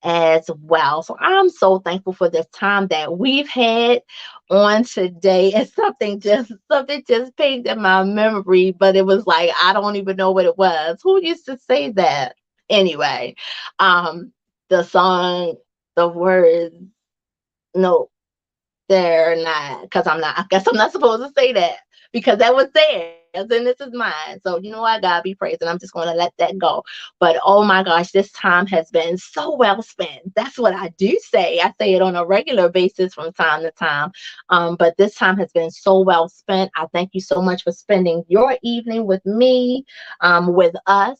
as well. So I'm so thankful for this time that we've had on today. And something just pinged in my memory, but it was like I don't even know what it was. Who used to say that? Anyway, the song, the words, no, they're not, because I guess I'm not supposed to say that because that was theirs and this is mine. So, I gotta be praised, and I'm just going to let that go. But oh my gosh, this time has been so well spent. That's what I do say. I say it on a regular basis from time to time. But this time has been so well spent. I thank you so much for spending your evening with me, with us.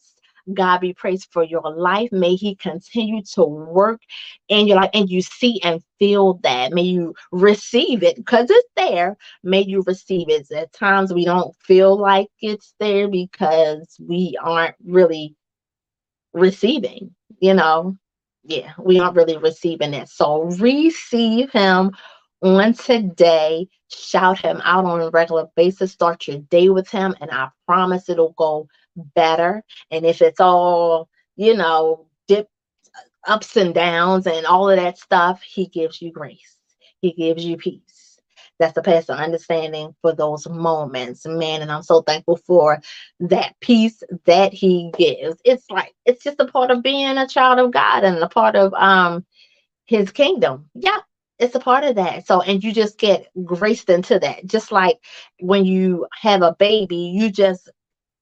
God be praised for your life. May he continue to work in your life, and you see and feel that. May you receive it because it's there. May you receive it. At times we don't feel like it's there because we aren't really receiving, you know. Yeah, we aren't really receiving it. So receive him on today. Shout him out on a regular basis. Start your day with him, and I promise it'll go better. And if it's all, dip ups and downs and all of that stuff, he gives you grace. He gives you peace. That's the path of understanding for those moments, man. And I'm so thankful for that peace that he gives. It's like it's just a part of being a child of God and a part of his kingdom. Yeah, it's a part of that. So, and you just get graced into that. Just like when you have a baby, you're just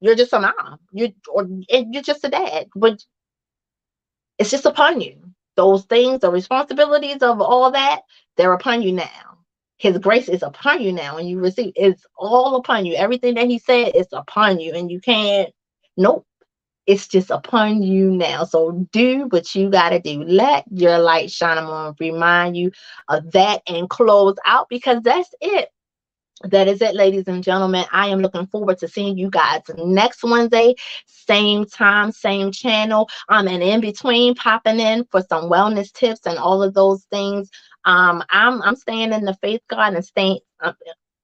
a mom. And you're just a dad. But it's just upon you. Those things, the responsibilities of all that, they're upon you now. His grace is upon you now, and you receive it's all upon you. Everything that he said is upon you, and you can't. Nope, it's just upon you now. So do what you got to do. Let your light shine. I'm going to remind you of that and close out because that's it. That is it, ladies and gentlemen. I am looking forward to seeing you guys next Wednesday, same time, same channel. And in between, popping in for some wellness tips and all of those things. I'm staying in the faith, God, and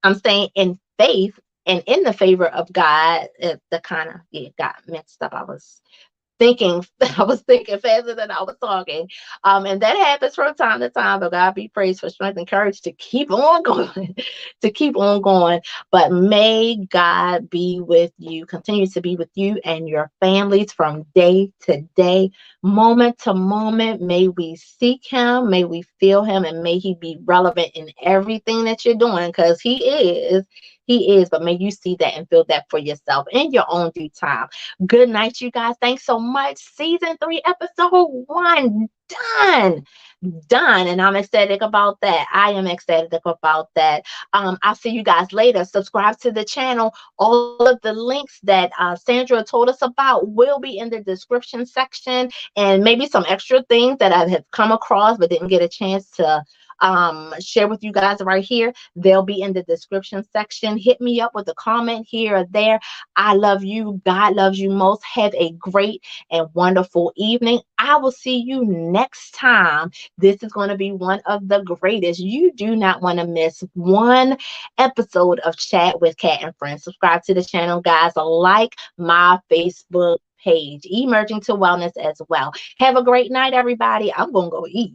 I'm staying in faith and in the favor of God. The kind of got mixed up. Thinking I was thinking faster than I was talking. And that happens from time to time, but God be praised for strength and courage to keep on going, to keep on going. But may God be with you, continue to be with you and your families from day to day, moment to moment. May we seek him, may we feel him, and may he be relevant in everything that you're doing, because he is. He is, but may you see that and feel that for yourself in your own due time. Good night, you guys. Thanks so much. Season 3, episode 1, done. Done. And I'm ecstatic about that. I am ecstatic about that. I'll see you guys later. Subscribe to the channel. All of the links that Sandra told us about will be in the description section, and maybe some extra things that I have come across but didn't get a chance to share with you guys right here. They'll be in the description section. Hit me up with a comment here or there. I love you. God loves you most. Have a great and wonderful evening. I will see you next time. This is going to be one of the greatest. You do not want to miss one episode of Chat with Cat and Friends. Subscribe to the channel, guys. Like my Facebook page, Emerging to Wellness as well. Have a great night, everybody. I'm going to go eat.